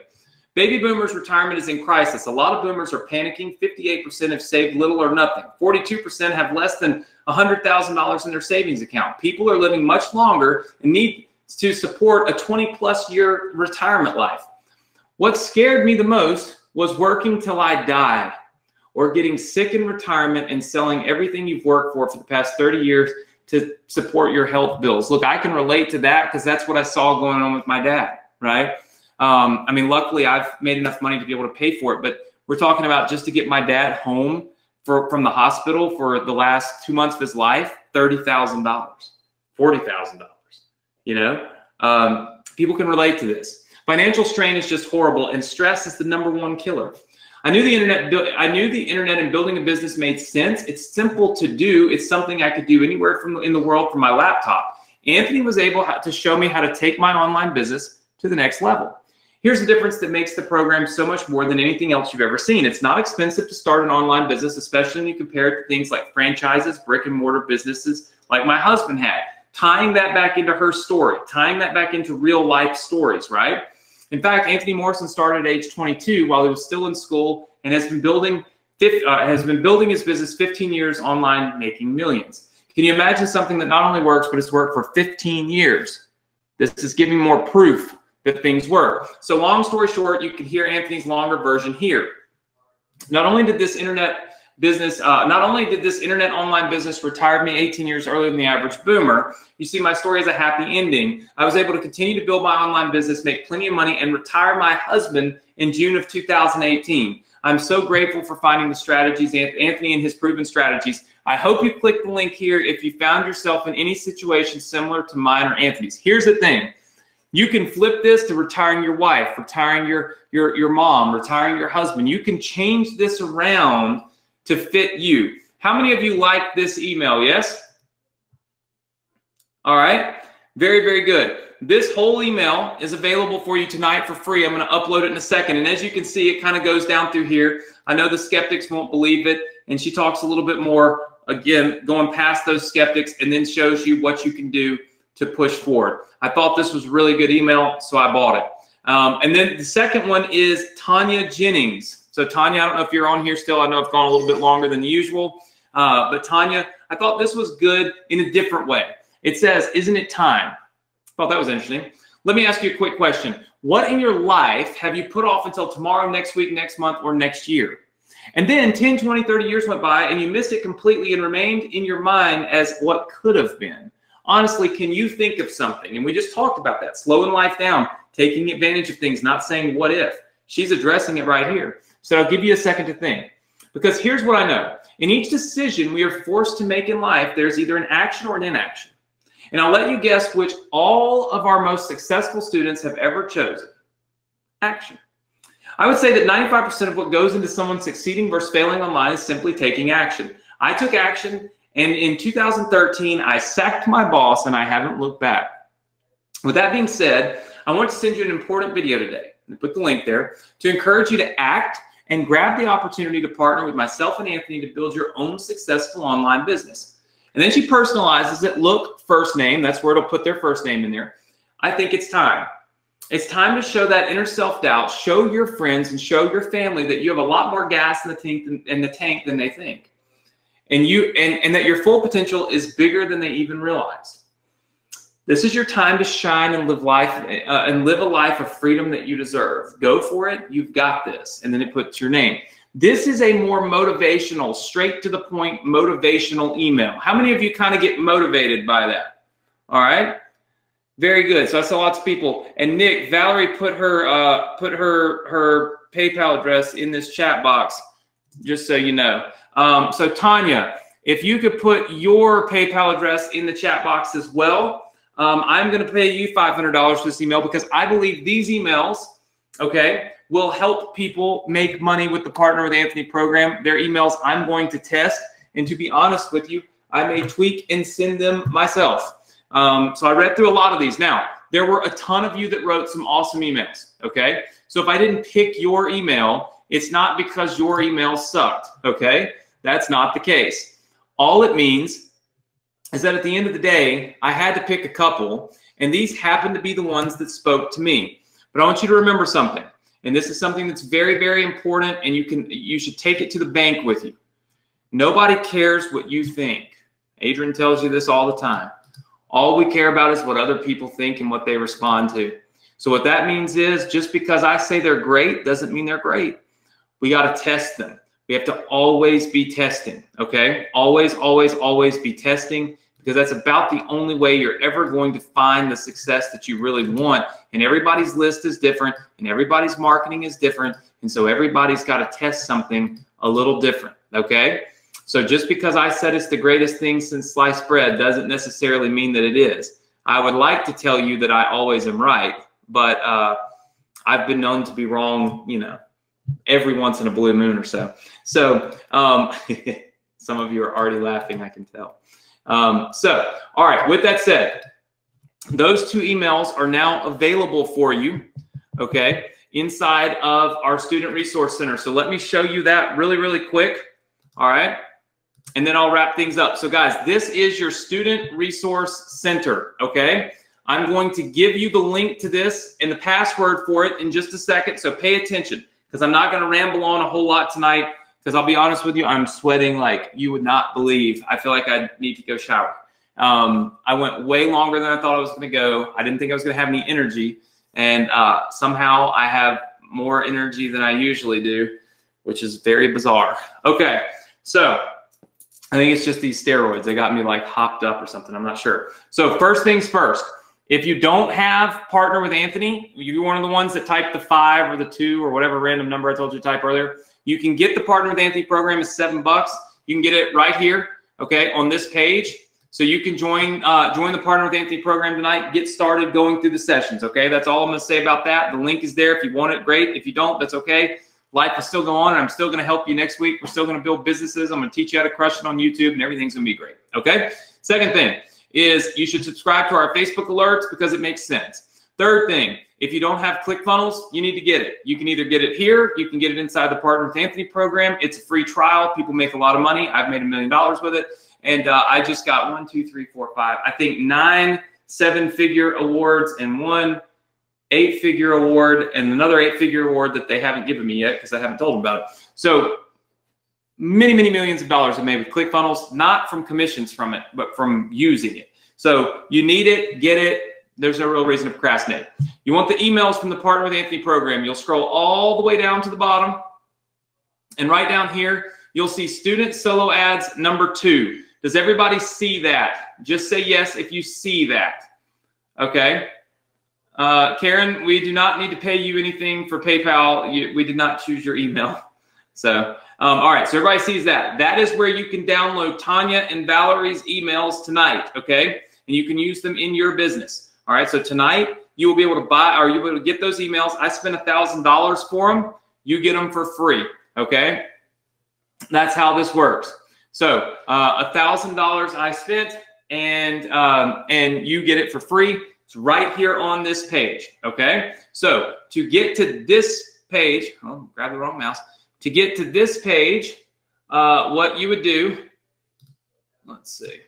Baby boomers' retirement is in crisis. A lot of boomers are panicking. 58% have saved little or nothing. 42% have less than $100,000 in their savings account. People are living much longer and need to support a 20-plus year retirement life. What scared me the most was working till I die, or getting sick in retirement and selling everything you've worked for the past 30 years to support your health bills. Look, I can relate to that because that's what I saw going on with my dad, right? I mean, luckily I've made enough money to be able to pay for it, but we're talking about just to get my dad home from the hospital for the last 2 months of his life, $30,000, $40,000, you know? People can relate to this. Financial strain is just horrible, and stress is the #1 killer. I knew the internet and building a business made sense. It's simple to do. It's something I could do anywhere in the world from my laptop. Anthony was able to show me how to take my online business to the next level. Here's the difference that makes the program so much more than anything else you've ever seen. It's not expensive to start an online business, especially when you compare it to things like franchises, brick and mortar businesses like my husband had. Tying that back into her story, tying that back into real life stories, right? In fact, Anthony Morrison started at age 22 while he was still in school and has been building his business 15 years online, making millions. Can you imagine something that not only works, but it's worked for 15 years? This is giving more proof that things work. So long story short, you can hear Anthony's longer version here. Not only did this internet online business retire me 18 years earlier than the average boomer, you see my story has a happy ending. I was able to continue to build my online business, make plenty of money, and retire my husband in June of 2018. I'm so grateful for finding the strategies, Anthony and his proven strategies. I hope you click the link here if you found yourself in any situation similar to mine or Anthony's. Here's the thing. You can flip this to retiring your wife, retiring your mom, retiring your husband. You can change this around to fit you. How many of you like this email? Yes? All right. Very, very good. This whole email is available for you tonight for free. I'm going to upload it in a second. And as you can see, it kind of goes down through here. I know the skeptics won't believe it. And she talks a little bit more, again, going past those skeptics, and then shows you what you can do to push forward. I thought this was a really good email, so I bought it. And then the second one is Tanya Jennings. So Tanya, I don't know if you're on here still. I know I've gone a little bit longer than usual. But Tanya, I thought this was good in a different way. It says, isn't it time? I thought that was interesting. Let me ask you a quick question. What in your life have you put off until tomorrow, next week, next month, or next year? And then 10, 20, 30 years went by and you missed it completely and remained in your mind as what could have been. Honestly, can you think of something? And we just talked about that, slowing life down, taking advantage of things, not saying what if. She's addressing it right here. So I'll give you a second to think. Because here's what I know. In each decision we are forced to make in life, there's either an action or an inaction. And I'll let you guess which all of our most successful students have ever chosen. Action. I would say that 95% of what goes into someone succeeding versus failing online is simply taking action. I took action, and in 2013, I sacked my boss, and I haven't looked back. With that being said, I want to send you an important video today. Put the link there to encourage you to act and grab the opportunity to partner with myself and Anthony to build your own successful online business. And then she personalizes it. Look, first name. That's where it'll put their first name in there. I think it's time. It's time to show that inner self-doubt, show your friends and show your family that you have a lot more gas in the tank than they think. And that your full potential is bigger than they even realize. This is your time to shine and live a life of freedom that you deserve. Go for it. You've got this. And then it puts your name. This is a more motivational, straight to the point, motivational email. How many of you kind of get motivated by that? All right. Very good. So I saw lots of people. And Nick, Valerie put her PayPal address in this chat box, just so you know. So Tanya, if you could put your PayPal address in the chat box as well, I'm going to pay you $500 for this email because I believe these emails, okay, will help people make money with the Partner with Anthony program. They're emails I'm going to test. And to be honest with you, I may tweak and send them myself. So I read through a lot of these. Now, there were a ton of you that wrote some awesome emails, okay? So if I didn't pick your email, it's not because your email sucked, okay? That's not the case. All it means is that at the end of the day, I had to pick a couple, and these happened to be the ones that spoke to me. But I want you to remember something. And this is something that's very, very important, and you should take it to the bank with you. Nobody cares what you think. Adrian tells you this all the time. All we care about is what other people think and what they respond to. So what that means is, just because I say they're great doesn't mean they're great. We got to test them. We have to always be testing, okay? Always, always, always be testing, because that's about the only way you're ever going to find the success that you really want. And everybody's list is different, and everybody's marketing is different. And so everybody's got to test something a little different, okay? So just because I said it's the greatest thing since sliced bread doesn't necessarily mean that it is. I would like to tell you that I always am right, but I've been known to be wrong, you know, every once in a blue moon or so. So some of you are already laughing, I can tell. So, all right, with that said, those 2 emails are now available for you, okay, inside of our Student Resource Center. So let me show you that really, really quick, all right, and then I'll wrap things up. So guys, this is your Student Resource Center, okay? I'm going to give you the link to this and the password for it in just a second, so pay attention, because I'm not going to ramble on a whole lot tonight, because I'll be honest with you, I'm sweating like you would not believe. I feel like I need to go shower. I went way longer than I thought I was going to go. I didn't think I was going to have any energy, and somehow I have more energy than I usually do, which is very bizarre. Okay, so I think it's just these steroids. They got me like hopped up or something. I'm not sure. So first things first, if you don't have Partner with Anthony, you're one of the ones that typed the 5 or the 2 or whatever random number I told you to type earlier, you can get the Partner with Anthony program. It's $7. You can get it right here, okay, on this page. So you can join the Partner with Anthony program tonight. Get started going through the sessions, okay? That's all I'm going to say about that. The link is there. If you want it, great. If you don't, that's okay. Life will still go on, and I'm still going to help you next week. We're still going to build businesses. I'm going to teach you how to crush it on YouTube, and everything's going to be great, okay? Second thing is you should subscribe to our Facebook alerts, because it makes sense. Third thing, if you don't have ClickFunnels, you need to get it. You can either get it here, you can get it inside the Partner with Anthony program. It's a free trial. People make a lot of money. I've made $1 million with it. And I just got 1, 2, 3, 4, 5, I think 9 7-figure awards and 1 8-figure award and another 8-figure award that they haven't given me yet because I haven't told them about it. So many, many millions of dollars are made with ClickFunnels, not from commissions from it, but from using it. So you need it, get it. There's no real reason to procrastinate. You want the emails from the Partner with Anthony program. You'll scroll all the way down to the bottom, and right down here, you'll see Student Solo Ads number 2. Does everybody see that? Just say yes if you see that. Okay. Karen, we do not need to pay you anything for PayPal. We did not choose your email. So, all right. So everybody sees that. That is where you can download Tanya and Valerie's emails tonight. Okay. And you can use them in your business. All right. So tonight you will be able to buy, or you'll be able to get those emails. I spent $1,000 for them. You get them for free. Okay. That's how this works. So $1,000 I spent, and you get it for free. It's right here on this page. Okay. So to get to this page, oh, grab the wrong mouse. To get to this page, what you would do, let's see,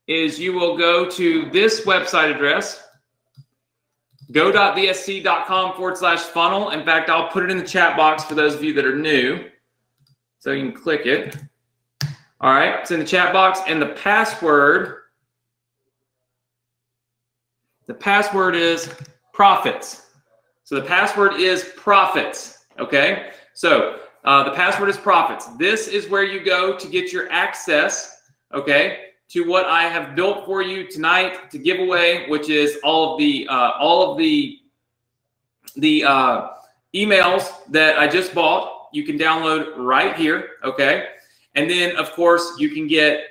is you will go to this website address, go.vsc.com/funnel. In fact, I'll put it in the chat box for those of you that are new, so you can click it. All right, it's in the chat box, and the password is profits. So the password is profits, okay? So the password is profits. This is where you go to get your access, okay, to what I have built for you tonight to give away, which is all of the emails that I just bought. You can download right here, okay? And then, of course, you can get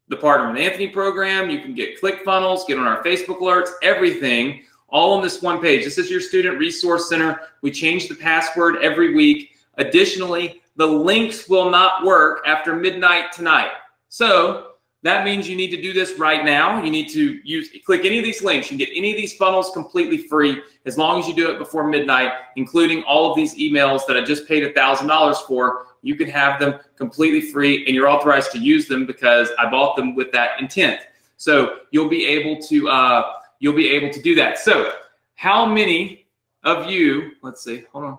the Partner with Anthony program. You can get ClickFunnels, get on our Facebook alerts, everything, all on this one page. This is your Student Resource Center. We change the password every week. Additionally, the links will not work after midnight tonight. So that means you need to do this right now. You need to click any of these links. You can get any of these funnels completely free as long as you do it before midnight, including all of these emails that I just paid $1,000 for. You can have them completely free, and you're authorized to use them because I bought them with that intent. So you'll be able to do that. So how many of you, let's see, hold on.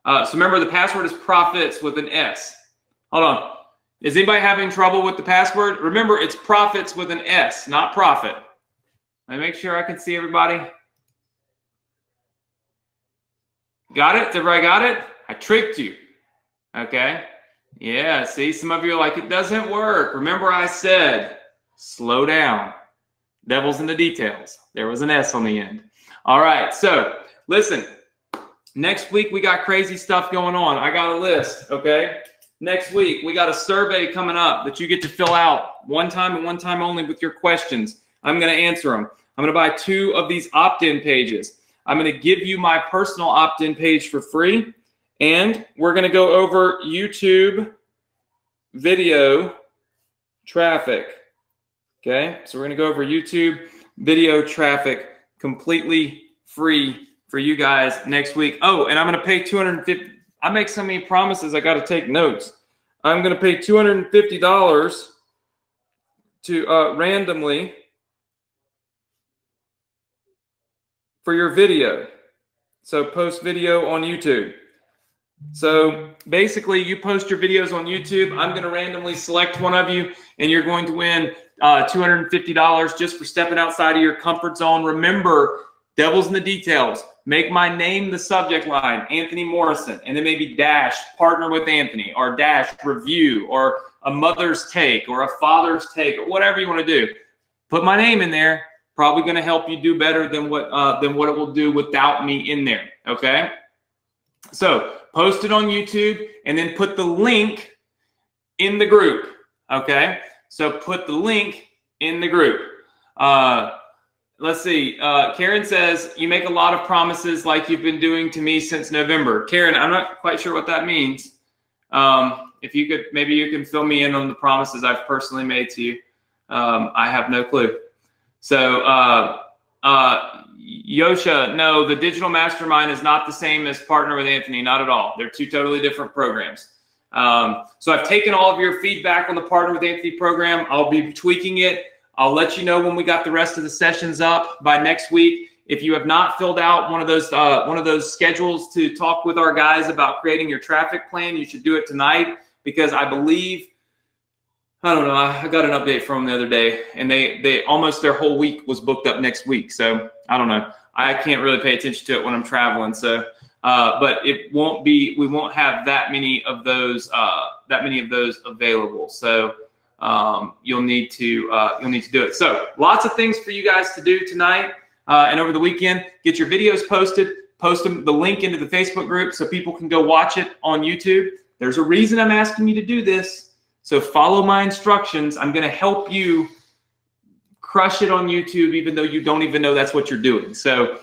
So remember, the password is profits with an S. Hold on. Is anybody having trouble with the password? Remember, it's profits with an S, not profit. Let me make sure I can see everybody. Got it? Everybody got it? I tricked you. Okay. Yeah, see, some of you are like, it doesn't work. Remember I said, slow down. Devil's in the details. There was an S on the end. All right, so listen, next week we got crazy stuff going on. I got a list, okay? Next week we got a survey coming up that you get to fill out one time and one time only with your questions. I'm going to answer them. I'm going to buy 2 of these opt-in pages. I'm going to give you my personal opt-in page for free. And we're going to go over YouTube video traffic. Okay, so we're going to go over YouTube video traffic completely free for you guys next week. Oh, and I'm going to pay $250. I make so many promises, I got to take notes. I'm going to pay $250 to randomly for your video. So post video on YouTube. So basically, you post your videos on YouTube. I'm going to randomly select one of you, and you're going to win $250 just for stepping outside of your comfort zone. Remember, devil's in the details. Make my name the subject line, Anthony Morrison, and then maybe dash partner with Anthony, or dash review, or a mother's take, or a father's take, or whatever you want to do. Put my name in there. Probably going to help you do better than what it will do without me in there. Okay. So post it on YouTube and then put the link in the group. Okay. So put the link in the group. Let's see. Karen says, you make a lot of promises like you've been doing to me since November. Karen, I'm not quite sure what that means. If you could, maybe you can fill me in on the promises I've personally made to you. I have no clue. So, Yosha, no, the Digital Mastermind is not the same as Partner with Anthony, not at all. They're 2 totally different programs. So I've taken all of your feedback on the Partner with Anthony program. I'll be tweaking it. I'll let you know when we got the rest of the sessions up by next week. If you have not filled out one of those schedules to talk with our guys about creating your traffic plan, you should do it tonight, because I believe, I don't know, I got an update from them the other day, and they almost their whole week was booked up next week. So I don't know. I can't really pay attention to it when I'm traveling. So, but it won't be, we won't have that many of those available. So you'll need to do it. So lots of things for you guys to do tonight and over the weekend. Get your videos posted. Post them, the link into the Facebook group so people can go watch it on YouTube. There's a reason I'm asking you to do this. So follow my instructions. I'm going to help you crush it on YouTube, even though you don't even know that's what you're doing. So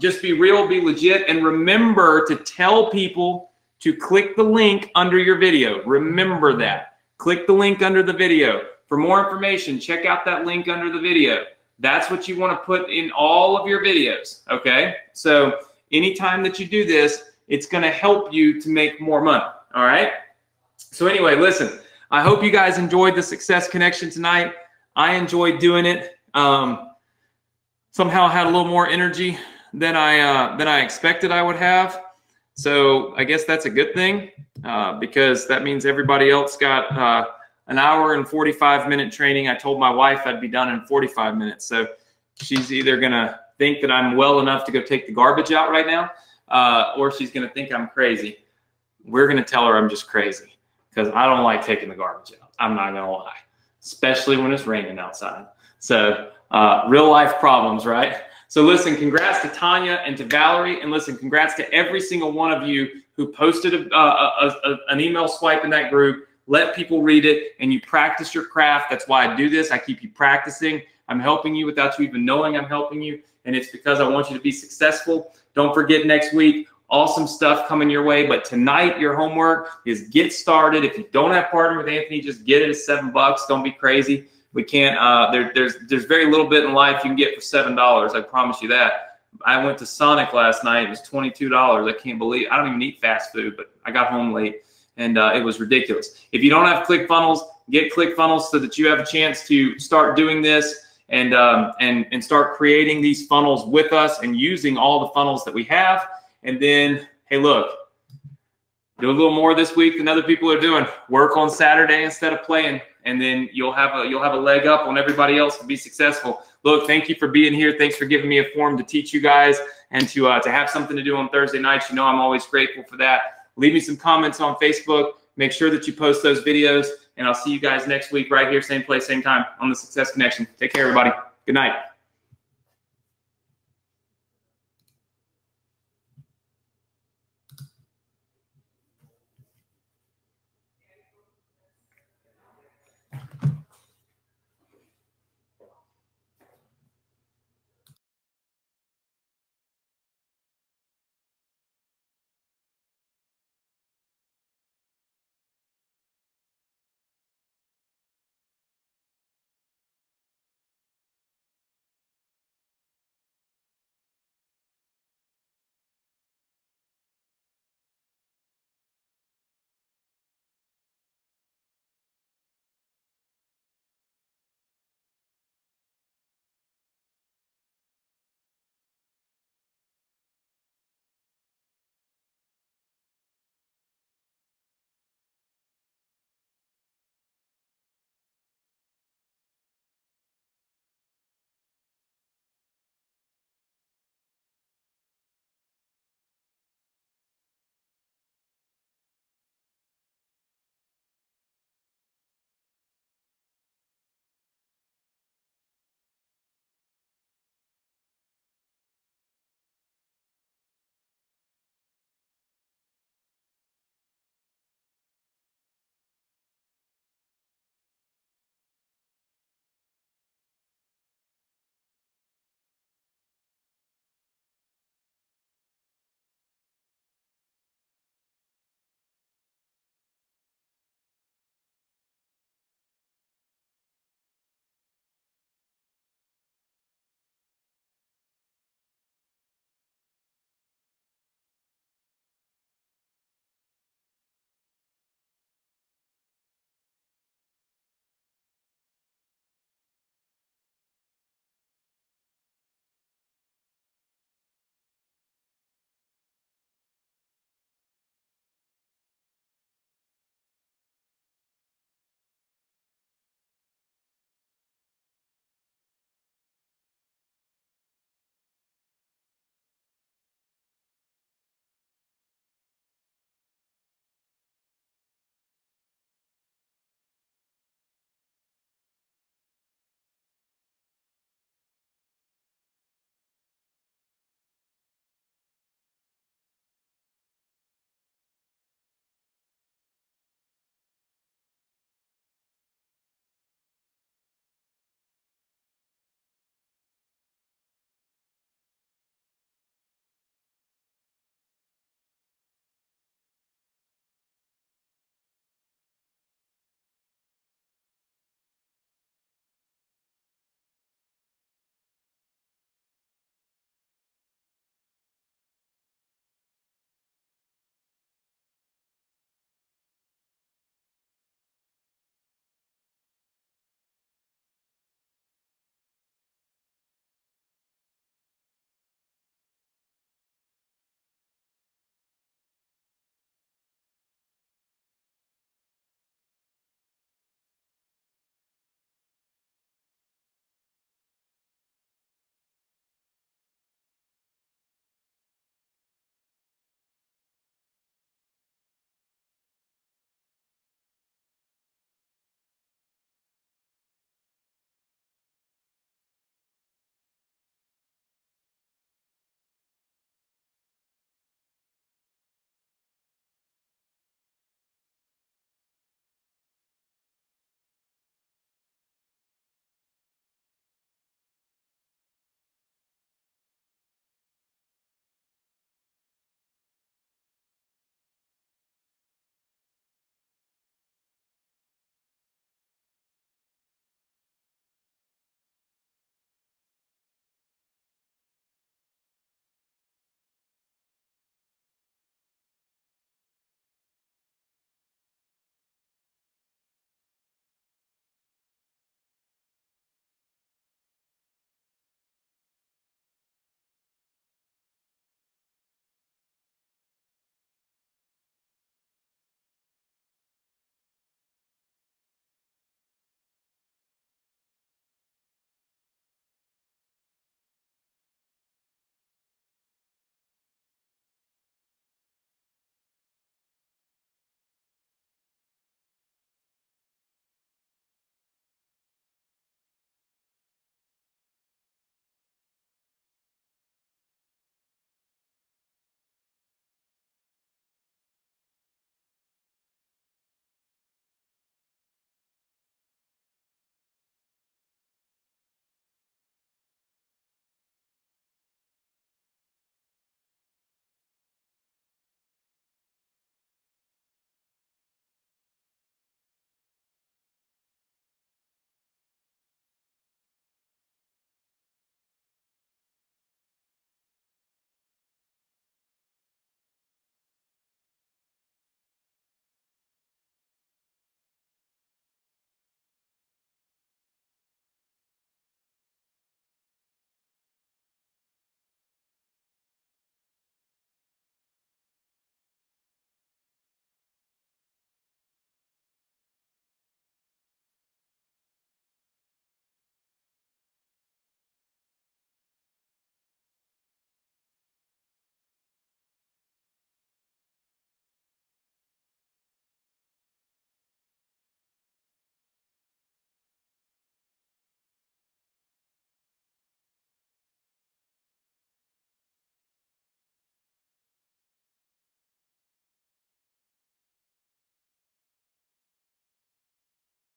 just be real, be legit, and remember to tell people to click the link under your video. Remember that. Click the link under the video. For more information, check out that link under the video. That's what you want to put in all of your videos, okay? So anytime that you do this, it's going to help you to make more money, all right? So anyway, listen. I hope you guys enjoyed the Success Connection tonight. I enjoyed doing it. Somehow I had a little more energy than I expected I would have. So I guess that's a good thing because that means everybody else got an hour and 45-minute training. I told my wife I'd be done in 45 minutes. So she's either going to think that I'm well enough to go take the garbage out right now, or she's going to think I'm crazy. We're going to tell her I'm just crazy, because I don't like taking the garbage out. I'm not going to lie, especially when it's raining outside. So real life problems, right? So listen, congrats to Tanya and to Valerie. And listen, congrats to every single one of you who posted an email swipe in that group. Let people read it and you practice your craft. That's why I do this. I keep you practicing. I'm helping you without you even knowing I'm helping you. And it's because I want you to be successful. Don't forget, next week, awesome stuff coming your way. But tonight, your homework is get started. If you don't have Partner with Anthony, just get it at $7. Don't be crazy. We can't. There's very little bit in life you can get for $7. I promise you that. I went to Sonic last night. It was $22. I can't believe. I don't even eat fast food, but I got home late, and it was ridiculous. If you don't have ClickFunnels, get ClickFunnels so that you have a chance to start doing this and start creating these funnels with us and using all the funnels that we have. And then, hey, look, Do a little more this week than other people are doing. Work on Saturday instead of playing, and then you'll have a leg up on everybody else to be successful. Look, thank you for being here. Thanks for giving me a forum to teach you guys and to have something to do on Thursday nights. You know I'm always grateful for that. Leave me some comments on Facebook. Make sure that you post those videos, and I'll see you guys next week right here, same place, same time on the Success Connection. Take care, everybody. Good night.